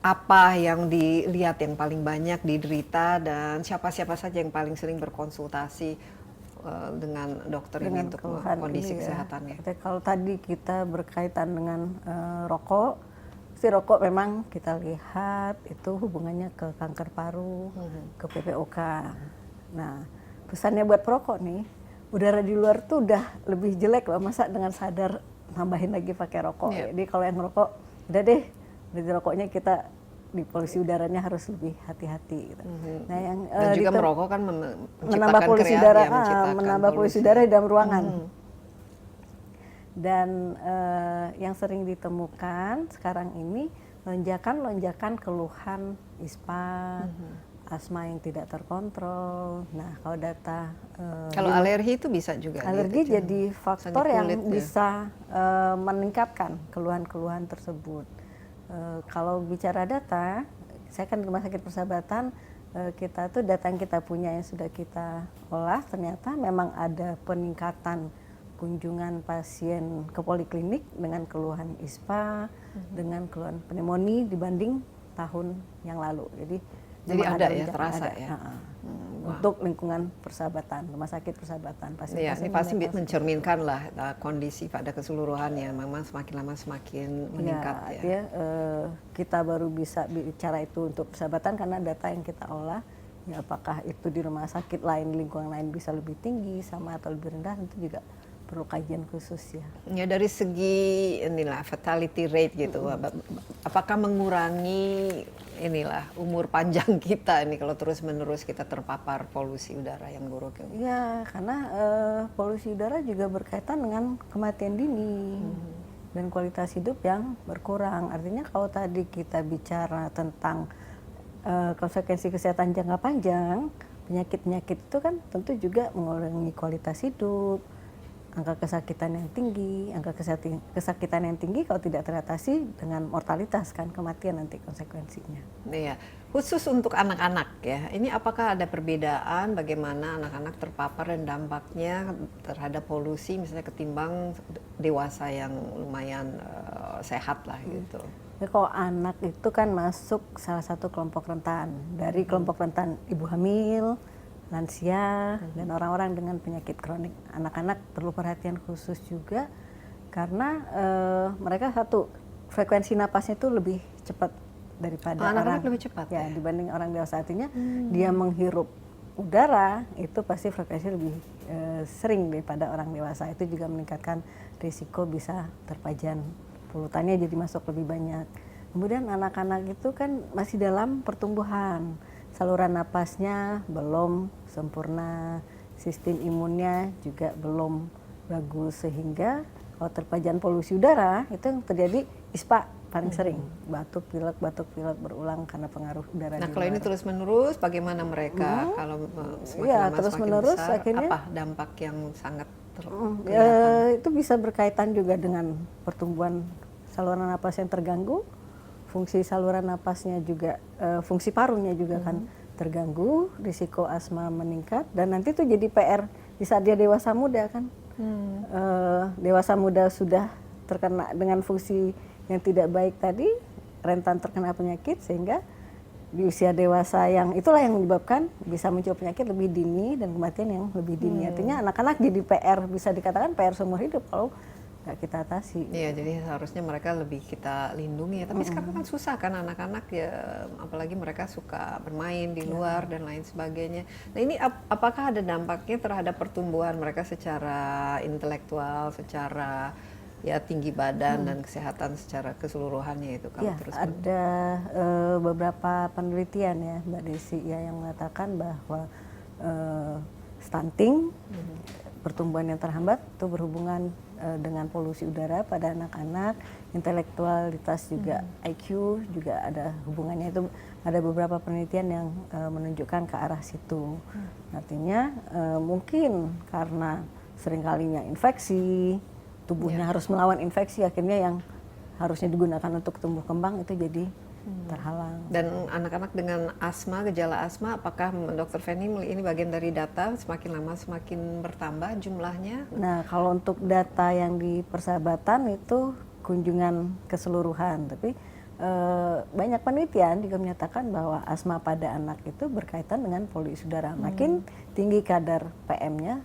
A: apa yang dilihat yang paling banyak diderita, dan siapa-siapa saja yang paling sering berkonsultasi dengan dokter ini untuk kondisi kesehatannya.
F: Kalau tadi kita berkaitan dengan rokok, rokok memang kita lihat itu hubungannya ke kanker paru, ke PPOK. Nah, pesannya buat perokok nih, udara di luar tuh udah lebih jelek loh, masa dengan sadar tambahin lagi pakai rokok. Jadi kalau yang merokok, udah deh, dari rokoknya kita di polusi udaranya harus lebih hati-hati. Gitu. Nah, yang
A: dan juga merokok kan
F: menambah polusi udara, menambah polusi udara di dalam ruangan. Dan yang sering ditemukan sekarang ini lonjakan keluhan ISPA, asma yang tidak terkontrol. Nah, kalau data
A: kalau alergi itu bisa juga.
F: Alergi gitu, jadi faktor yang bisa meningkatkan keluhan-keluhan tersebut. Kalau bicara data, saya kan di Rumah Sakit Persahabatan, kita tuh data yang kita punya yang sudah kita olah, ternyata memang ada peningkatan kunjungan pasien ke poliklinik dengan keluhan ISPA, dengan keluhan pneumonia dibanding tahun yang lalu. Jadi
A: ada ya, terasa ada, ya.
F: Untuk lingkungan persahabatan, Rumah Sakit Persahabatan.
A: Iya, ini pasti mencerminkan lah kondisi pada keseluruhannya. Memang semakin lama semakin meningkat ya.
F: Artinya kita baru bisa bicara itu untuk persahabatan karena data yang kita olah, ya apakah itu di rumah sakit lain, lingkungan lain bisa lebih tinggi sama atau lebih rendah, tentu juga perlu kajian khusus ya. Ya
A: dari segi inilah fatality rate gitu, apakah mengurangi inilah umur panjang kita ini kalau terus menerus kita terpapar polusi udara yang buruk ini?
F: Ya karena polusi udara juga berkaitan dengan kematian dini dan kualitas hidup yang berkurang. Artinya kalau tadi kita bicara tentang konsekuensi kesehatan jangka panjang, penyakit-penyakit itu kan tentu juga mengurangi kualitas hidup, angka kesakitan yang tinggi, kesakitan yang tinggi kalau tidak teratasi dengan mortalitas kan, kematian nanti konsekuensinya.
A: Iya, khusus untuk anak-anak ya. Ini apakah ada perbedaan bagaimana anak-anak terpapar dan dampaknya terhadap polusi misalnya ketimbang dewasa yang lumayan sehat lah gitu.
F: Ya, kalau anak itu kan masuk salah satu kelompok rentan. Dari kelompok rentan ibu hamil, lansia, dan orang-orang dengan penyakit kronik. Anak-anak perlu perhatian khusus juga karena mereka satu, frekuensi napasnya itu lebih cepat daripada
A: anak-anak
F: orang.
A: lebih cepat
F: ya, dibanding orang dewasa. Artinya dia menghirup udara itu pasti frekuensi lebih sering daripada orang dewasa. Itu juga meningkatkan risiko bisa terpajan polutannya jadi masuk lebih banyak. Kemudian anak-anak itu kan masih dalam pertumbuhan, saluran napasnya belum sempurna, sistem imunnya juga belum bagus, sehingga kalau terpajan polusi udara itu yang terjadi ISPA paling sering, batuk pilek berulang karena pengaruh udara.
A: Nah,
F: di
A: kalau
F: luar.
A: ini terus-menerus bagaimana mereka kalau semakin
F: Iya,
A: lama
F: terus-menerus
A: semakin besar,
F: akhirnya
A: apa dampak yang sangat
F: itu bisa berkaitan juga dengan pertumbuhan saluran napas yang terganggu, fungsi saluran napasnya juga, fungsi parunya juga kan terganggu, risiko asma meningkat, dan nanti tuh jadi PR di saat dia dewasa muda kan. Dewasa muda sudah terkena dengan fungsi yang tidak baik tadi, rentan terkena penyakit, sehingga di usia dewasa yang itulah yang menyebabkan bisa muncul penyakit lebih dini dan kematian yang lebih dini. Artinya anak-anak jadi PR, bisa dikatakan PR seumur hidup kalau nggak kita atasi.
A: Iya, jadi seharusnya mereka lebih kita lindungi ya. Tapi sekarang kan susah kan anak-anak ya, apalagi mereka suka bermain di luar dan lain sebagainya. Nah ini apakah ada dampaknya terhadap pertumbuhan mereka secara intelektual, secara ya tinggi badan dan kesehatan secara keseluruhannya itu kalau
F: Ya,
A: terus
F: ada beberapa penelitian ya Mbak Desi ya yang mengatakan bahwa stunting, pertumbuhan yang terhambat itu berhubungan dengan polusi udara pada anak-anak, intelektualitas juga, IQ juga ada hubungannya. Itu ada beberapa penelitian yang menunjukkan ke arah situ. Artinya mungkin karena seringkalinya infeksi, tubuhnya harus melawan infeksi, akhirnya yang harusnya digunakan untuk tumbuh kembang itu jadi terhalang.
A: Dan anak-anak dengan asma, gejala asma, apakah Dr. Feni ini bagian dari data semakin lama semakin bertambah jumlahnya?
F: Nah, kalau untuk data yang di persahabatan itu kunjungan keseluruhan, tapi banyak penelitian juga menyatakan bahwa asma pada anak itu berkaitan dengan polusi udara. Makin tinggi kadar PM-nya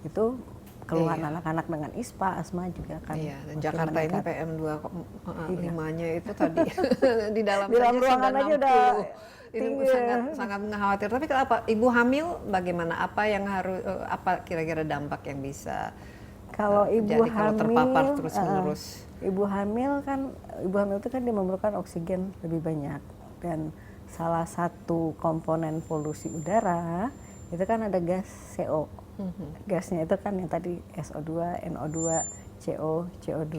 F: itu keluhan anak-anak dengan ISPA, asma juga kan.
A: Iya, dan Jakarta ini PM 2,5-nya itu tadi di dalam
F: ruangan aja udah
A: itu
F: tinggi.
A: sangat mengkhawatir. Tapi apa ibu hamil bagaimana? Apa yang harus apa kira-kira dampak yang bisa
F: kalau ibu
A: jadi kalau terpapar
F: hamil,
A: terus-menerus?
F: Ibu hamil itu kan dia memerlukan oksigen lebih banyak, dan salah satu komponen polusi udara itu kan ada gas CO. Gasnya itu kan yang tadi SO2, NO2, CO, CO2.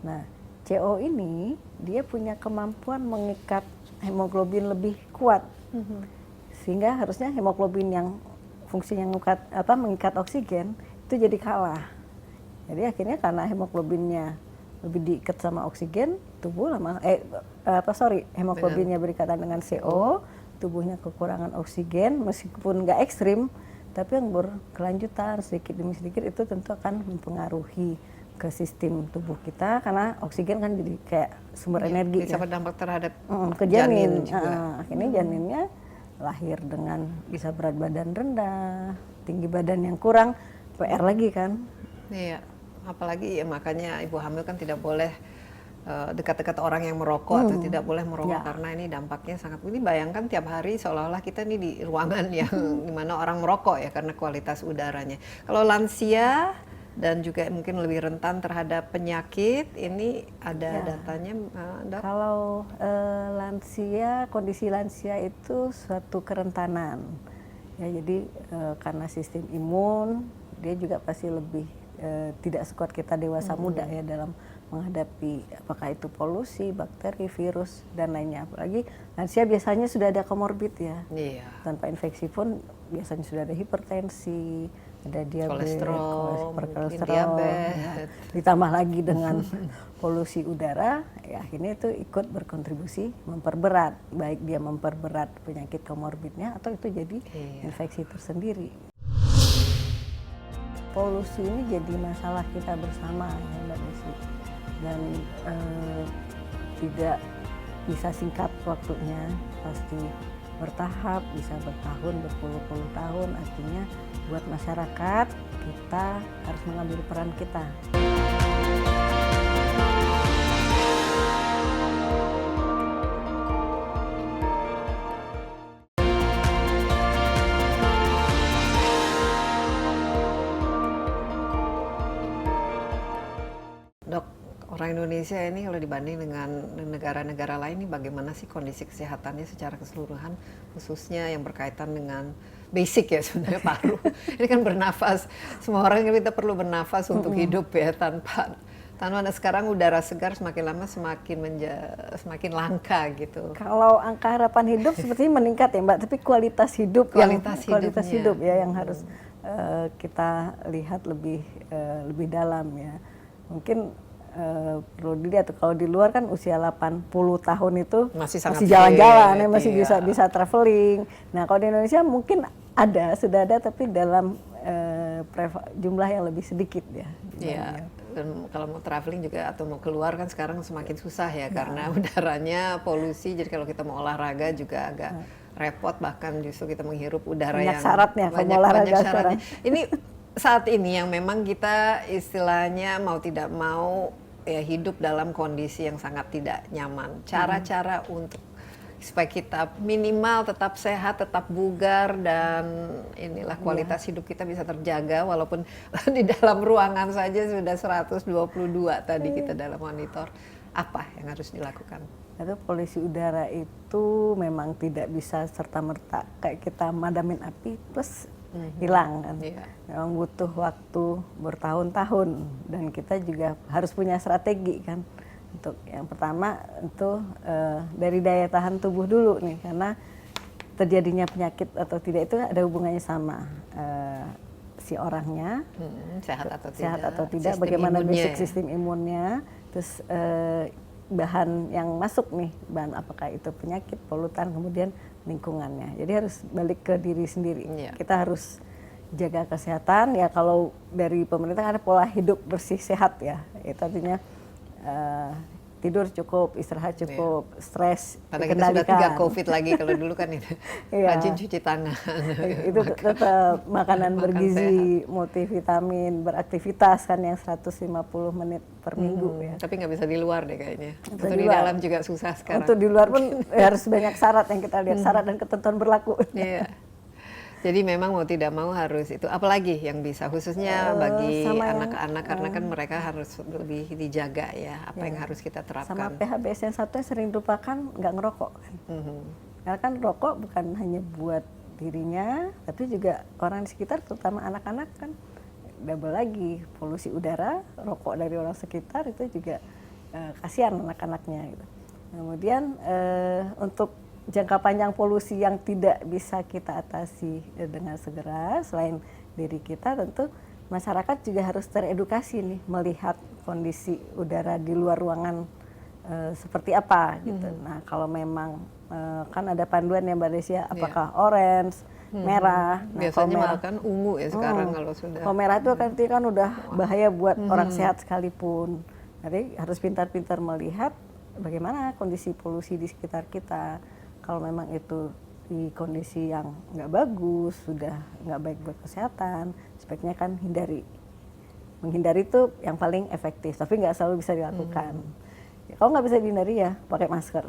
F: Nah, CO ini dia punya kemampuan mengikat hemoglobin lebih kuat. Sehingga harusnya hemoglobin yang fungsinya mengikat oksigen itu jadi kalah. Jadi akhirnya karena hemoglobinnya lebih diikat sama oksigen, tubuh hemoglobinnya berikatan dengan CO, tubuhnya kekurangan oksigen meskipun nggak ekstrim, tapi yang berkelanjutan sedikit demi sedikit itu tentu akan mempengaruhi ke sistem tubuh kita, karena oksigen kan jadi kayak sumber energi
A: bisa
F: ya.
A: berdampak terhadap
F: Ke janin
A: juga.
F: akhirnya janinnya lahir dengan bisa berat badan rendah, tinggi badan yang kurang, PR lagi kan.
A: Iya, apalagi ya makanya ibu hamil kan tidak boleh dekat-dekat orang yang merokok atau tidak boleh merokok karena ini dampaknya sangat. Ini bayangkan tiap hari seolah-olah kita ini di ruangan yang dimana orang merokok ya karena kualitas udaranya. Kalau lansia dan juga mungkin lebih rentan terhadap penyakit, ini ada datanya, Dok?
F: Kalau kondisi lansia itu suatu kerentanan. Ya, jadi karena sistem imun dia juga pasti lebih tidak sekuat kita dewasa muda ya dalam menghadapi apakah itu polusi, bakteri, virus dan lainnya. Apalagi lansia biasanya sudah ada komorbid ya.
A: Iya.
F: Tanpa infeksi pun biasanya sudah ada hipertensi, ada diabetes,
A: mungkin diabetes.
F: ya. Ditambah lagi dengan polusi udara, ya akhirnya itu ikut berkontribusi memperberat, baik dia memperberat penyakit komorbidnya atau itu jadi infeksi tersendiri. Polusi ini jadi masalah kita bersama ya Mbak Desi, dan tidak bisa singkat waktunya, pasti bertahap, bisa bertahun, berpuluh-puluh tahun. Artinya buat masyarakat kita harus mengambil peran kita.
A: Dok, orang Indonesia ini kalau dibanding dengan negara-negara lain ini bagaimana sih kondisi kesehatannya secara keseluruhan, khususnya yang berkaitan dengan basic ya sebenarnya paru. Ini kan bernafas, semua orang kita perlu bernafas untuk hidup ya, tanpa sekarang udara segar semakin lama semakin langka gitu.
F: Kalau angka harapan hidup sepertinya meningkat ya Mbak, tapi kualitas hidup hidup ya yang harus kita lihat lebih dalam ya. Mungkin perlu dilihat kalau di luar kan usia 80 tahun itu
A: masih
F: jalan-jalan ya, masih bisa traveling. Nah, kalau di Indonesia mungkin sudah ada tapi dalam jumlah yang lebih sedikit ya.
A: Iya. Dan kalau mau traveling juga atau mau keluar kan sekarang semakin susah ya, karena udaranya polusi. Jadi kalau kita mau olahraga juga agak repot, bahkan justru kita menghirup udara
F: banyak
A: yang
F: syaratnya,
A: banyak syaratnya. Ini saat ini yang memang kita istilahnya mau tidak mau ya hidup dalam kondisi yang sangat tidak nyaman. Cara-cara untuk supaya kita minimal tetap sehat, tetap bugar, dan inilah kualitas hidup kita bisa terjaga walaupun di dalam ruangan saja sudah 122 tadi kita dalam monitor. Apa yang harus dilakukan?
F: Itu polusi udara itu memang tidak bisa serta-merta kayak kita madamin api terus hilang kan. Memang butuh waktu bertahun-tahun, dan kita juga harus punya strategi kan. Untuk yang pertama itu dari daya tahan tubuh dulu nih, karena terjadinya penyakit atau tidak itu ada hubungannya sama si orangnya
A: sehat
F: atau tidak, bagaimana basic sistem imunnya, terus bahan yang masuk nih, bahan apakah itu penyakit, polutan, kemudian lingkungannya. Jadi harus balik ke diri sendiri. Kita harus jaga kesehatan ya. Kalau dari pemerintah ada pola hidup bersih sehat ya, itu artinya tidur cukup, istirahat cukup, stres
A: padahal kita sudah 3 COVID lagi. Kalau dulu kan itu rajin cuci tangan.
F: Itu tetap makanan bergizi, multivitamin, beraktivitas kan yang 150 menit per minggu ya.
A: Tapi nggak bisa di luar deh kayaknya. Untuk di dalam juga susah sekarang.
F: Untuk di luar pun harus banyak syarat yang kita lihat, syarat dan ketentuan berlaku.
A: Iya. Jadi memang mau tidak mau harus itu. Apalagi yang bisa khususnya bagi anak-anak, karena kan mereka harus lebih dijaga ya. Apa yang harus kita terapkan?
F: Sama PHBS yang satu yang sering dilupakan, nggak ngerokok kan. Karena kan rokok bukan hanya buat dirinya, tapi juga orang di sekitar, terutama anak-anak kan. Double lagi polusi udara, rokok dari orang sekitar itu juga kasihan anak-anaknya gitu. Kemudian untuk jangka panjang polusi yang tidak bisa kita atasi dengan segera, selain diri kita, tentu masyarakat juga harus teredukasi nih, melihat kondisi udara di luar ruangan seperti apa gitu. Nah, kalau memang kan ada panduan ya Mbak Desi, apakah orange, merah. Nah,
A: biasanya malah kan ungu ya sekarang kalau sudah.
F: Kalau merah itu kan udah bahaya buat orang sehat sekalipun. Jadi harus pintar-pintar melihat bagaimana kondisi polusi di sekitar kita. Kalau memang itu di kondisi yang nggak bagus, sudah nggak baik buat kesehatan, sebaiknya kan hindari. Menghindari itu yang paling efektif, tapi nggak selalu bisa dilakukan. Ya, kalau nggak bisa dihindari ya pakai masker.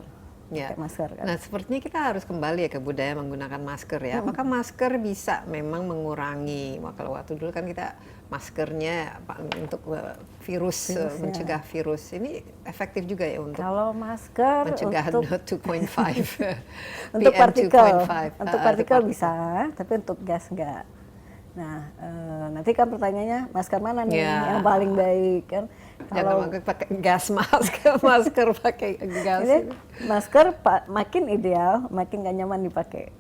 A: Ya.
F: Pakai masker kan.
A: Nah, sepertinya kita harus kembali ya ke budaya menggunakan masker ya. Apakah masker bisa memang mengurangi? Kalau waktu dulu kan kita maskernya untuk virus mencegah virus. Ini efektif juga ya untuk
F: kalau masker
A: mencegah
F: untuk
A: 2.5
F: untuk partikel,
A: 2.5
F: untuk partikel bisa, tapi untuk gas enggak. Nah, nanti kan pertanyaannya masker mana nih yang paling baik kan?
A: Jangan pakai gas mask, masker pakai gas.
F: Ini masker makin ideal, makin gak nyaman dipakai.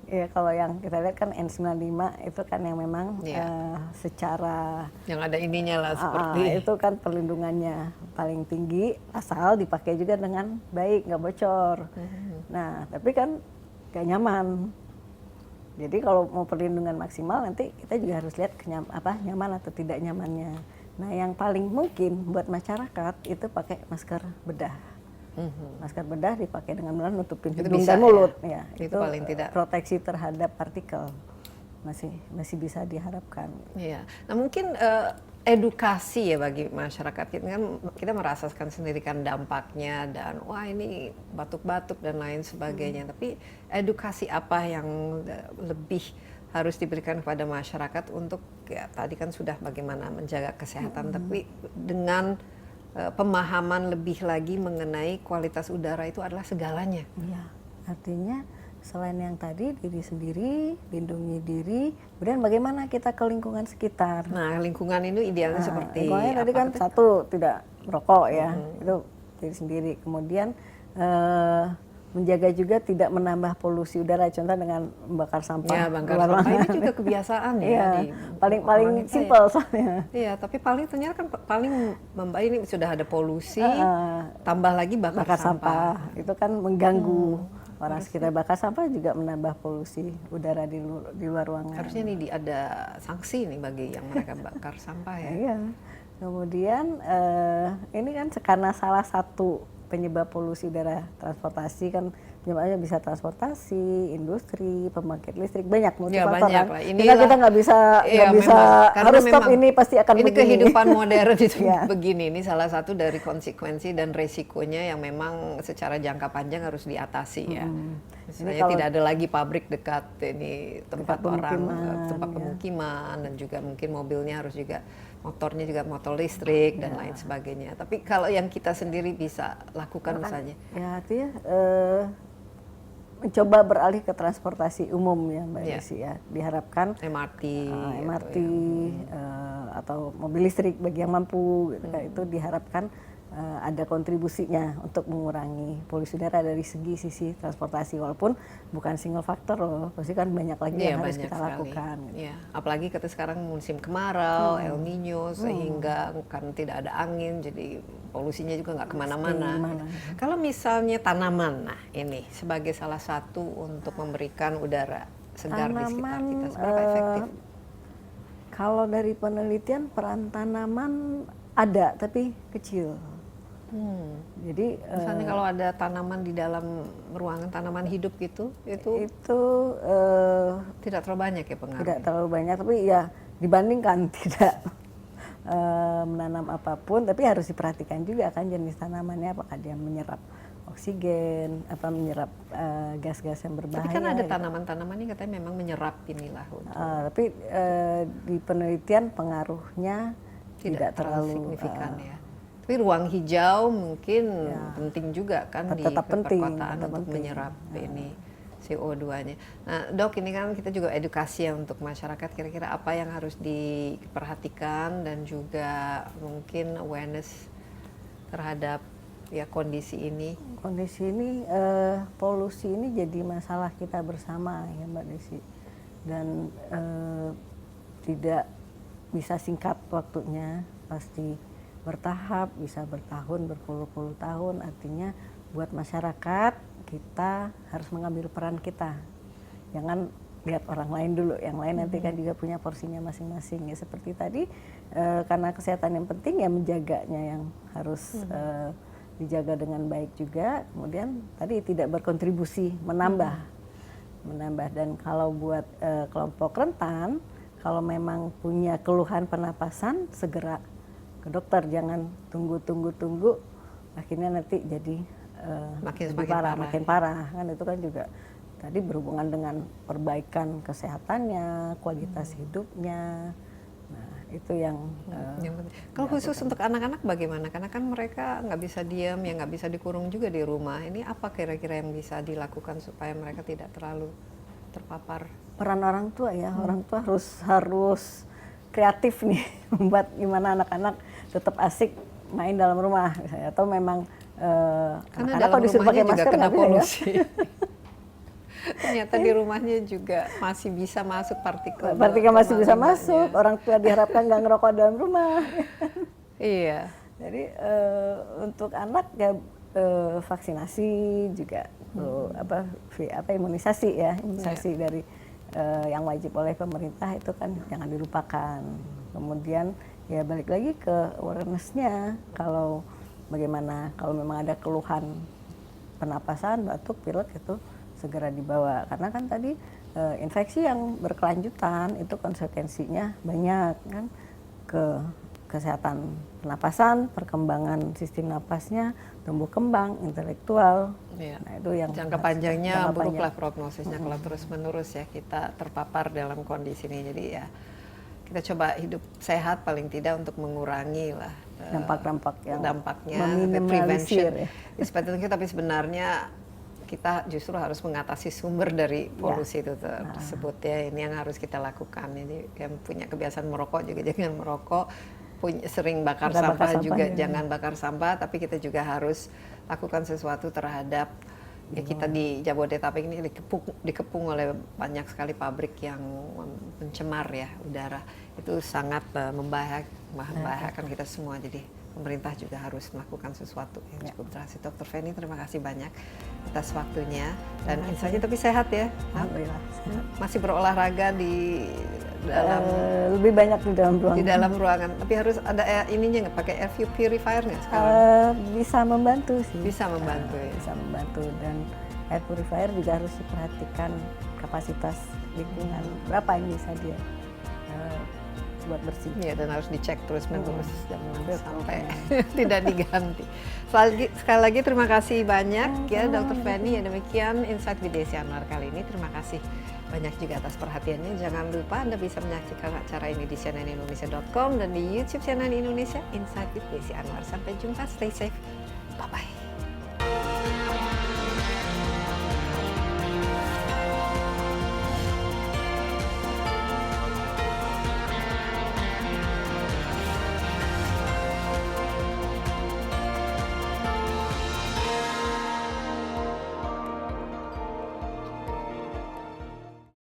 F: Ya kalau yang kita lihat kan N95 itu kan yang memang secara
A: yang ada ininya lah seperti
F: itu kan perlindungannya paling tinggi, asal dipakai juga dengan baik, nggak bocor. Nah tapi kan gak nyaman. Jadi kalau mau perlindungan maksimal nanti kita juga harus lihat nyaman atau tidak nyamannya. Nah, yang paling mungkin buat masyarakat itu pakai masker bedah. Masker bedah dipakai dengan benar nutupin
A: Itu
F: hidung
A: bisa,
F: dan mulut. Ya,
A: itu paling tidak.
F: Proteksi terhadap partikel masih bisa diharapkan.
A: Iya. Nah mungkin edukasi ya bagi masyarakat kita merasakan sendiri kan dampaknya dan wah ini batuk-batuk dan lain sebagainya. Tapi edukasi apa yang lebih harus diberikan kepada masyarakat untuk ya tadi kan sudah bagaimana menjaga kesehatan tapi dengan pemahaman lebih lagi mengenai kualitas udara itu adalah segalanya.
F: Iya, artinya selain yang tadi diri sendiri, lindungi diri, kemudian bagaimana kita ke lingkungan sekitar.
A: Nah lingkungan itu idealnya seperti
F: lingkungannya tadi kan satu tidak merokok ya, itu diri sendiri. Kemudian menjaga juga tidak menambah polusi udara, contoh dengan membakar sampah.
A: Ya, bangkar sampah ini juga kebiasaan ya.
F: Iya, paling simpel soalnya.
A: Iya, tapi paling ternyata kan paling ini sudah ada polusi, tambah lagi bakar sampah.
F: Itu kan mengganggu orang sekitar. Bakar sampah juga menambah polusi udara di luar ruangan.
A: Harusnya nih ada sanksi nih bagi yang mereka bakar sampah ya.
F: Iya. Kemudian ini kan karena salah satu penyebab polusi udara transportasi kan penyebabnya bisa transportasi, industri, pembangkit listrik, banyak multifaktor
A: banyak
F: kan.
A: lah.
F: Kita nggak bisa harus stop ini pasti akan
A: ini
F: begini.
A: Kehidupan modern itu begini. Ini salah satu dari konsekuensi dan resikonya yang memang secara jangka panjang harus diatasi ya. Misalnya tidak ada lagi pabrik dekat ini tempat orang, tempat pemukiman dan juga mungkin mobilnya harus juga motornya juga motor listrik dan lain sebagainya. Tapi kalau yang kita sendiri bisa lakukan misalnya,
F: ya artinya mencoba beralih ke transportasi umum ya Mbak Desi ya. Diharapkan
A: MRT,
F: atau mobil listrik bagi yang mampu gitu, itu diharapkan ada kontribusinya untuk mengurangi polusi udara dari sisi transportasi, walaupun bukan single faktor loh, pasti kan banyak lagi yang harus kita lakukan.
A: Gitu. Ya, apalagi kita sekarang musim kemarau, El Nino, sehingga kan tidak ada angin, jadi polusinya juga nggak kemana-mana. Kalau misalnya tanaman, nah ini sebagai salah satu untuk memberikan udara segar di sekitar kita, seberapa efektif?
F: Kalau dari penelitian peran tanaman ada, tapi kecil. Jadi
A: misalnya kalau ada tanaman di dalam ruangan, tanaman hidup gitu, itu tidak terlalu banyak ya pengaruhnya?
F: Tidak terlalu banyak, tapi ya dibandingkan tidak menanam apapun, tapi harus diperhatikan juga kan jenis tanamannya, apakah dia menyerap oksigen, apa menyerap gas-gas yang berbahaya.
A: Tapi kan ada tanaman-tanaman yang katanya memang menyerap inilah.
F: Tapi di penelitian pengaruhnya tidak terlalu
A: signifikan ya. Tapi ruang hijau mungkin penting juga kan di perkotaan untuk menyerap ini CO2-nya. Nah, Dok, ini kan kita juga edukasi ya untuk masyarakat, kira-kira apa yang harus diperhatikan dan juga mungkin awareness terhadap ya kondisi ini.
F: Kondisi ini, polusi ini jadi masalah kita bersama ya Mbak Desi. Dan tidak bisa singkat waktunya, pasti bertahap, bisa bertahun, berpuluh-puluh tahun. Artinya buat masyarakat kita harus mengambil peran kita. Jangan lihat orang lain dulu, yang lain nanti kan juga punya porsinya masing-masing. Ya seperti tadi, karena kesehatan yang penting ya menjaganya yang harus dijaga dengan baik juga. Kemudian tadi tidak berkontribusi, menambah. Dan kalau buat kelompok rentan, kalau memang punya keluhan pernapasan, segera ke dokter, jangan tunggu, akhirnya nanti jadi makin parah kan. Itu kan juga tadi berhubungan dengan perbaikan kesehatannya, kualitas hidupnya. Nah itu yang
A: kalau khusus untuk anak-anak bagaimana? Karena kan mereka nggak bisa diam, ya nggak bisa dikurung juga di rumah. Ini apa kira-kira yang bisa dilakukan supaya mereka tidak terlalu terpapar?
F: Peran orang tua ya, orang tua harus kreatif nih membuat gimana anak-anak tetap asik main dalam rumah misalnya, atau memang
A: Karena
F: anak-anak
A: dalam
F: kalau disuruh pakai
A: rumahnya juga
F: masker
A: kena
F: nggak bisa ya.
A: polusi. Ternyata di rumahnya juga masih bisa masuk partikel.
F: Partikel masih bisa
A: 2,5-nya.
F: masuk, orang tua diharapkan nggak ngerokok dalam rumah.
A: Iya.
F: Jadi untuk anak ya vaksinasi juga imunisasi ya, imunisasi dari yang wajib oleh pemerintah itu kan jangan dilupakan. Kemudian ya balik lagi ke awareness-nya, kalau bagaimana kalau memang ada keluhan pernapasan, batuk, pilek itu segera dibawa, karena kan tadi infeksi yang berkelanjutan itu konsekuensinya banyak kan, ke kesehatan pernapasan, perkembangan sistem napasnya, tumbuh kembang, intelektual.
A: Iya.
F: Nah, itu yang
A: Jangka panjangnya
F: jangka
A: buruklah
F: panjang.
A: prognosisnya kalau terus menerus ya kita terpapar dalam kondisi ini. Jadi ya kita coba hidup sehat paling tidak untuk mengurangi lah
F: Dampak-dampak yang
A: dampaknya,
F: meminimalisir
A: prevention.
F: ya.
A: Seperti itu, tapi sebenarnya kita justru harus mengatasi sumber dari polusi itu tersebut ya. Ini yang harus kita lakukan. Ini yang punya kebiasaan merokok juga jangan merokok. Sering bakar sampah juga jangan bakar sampah, tapi kita juga harus lakukan sesuatu terhadap ya, kita di Jabodetabek ini dikepung oleh banyak sekali pabrik yang mencemar ya udara. Itu sangat membahayakan kita semua. Jadi pemerintah juga harus melakukan sesuatu yang cukup drastis. Dr. Feni, terima kasih banyak atas waktunya dan insightnya, tapi sehat ya.
F: Alhamdulillah sehat.
A: Masih berolahraga di dalam
F: lebih banyak di dalam ruangan.
A: di dalam ruangan, tapi harus ada ininya nggak, pakai air purifier nggak sekarang?
F: Bisa membantu sih.
A: Bisa membantu ya.
F: Bisa membantu, dan air purifier juga harus diperhatikan kapasitas lingkungan berapa yang bisa dia buat bersih.
A: Iya, dan harus dicek terus menerus jangan
F: Betul.
A: sampai tidak diganti. Sekali lagi terima kasih banyak ya Dr. Feni. Ya demikian Insight with Desi Anwar kali ini. Terima kasih banyak juga atas perhatiannya. Jangan lupa Anda bisa menyaksikan acara ini di cnnindonesia.com dan di YouTube CNN Indonesia Insight with Desi Anwar. Sampai jumpa, stay safe, bye bye.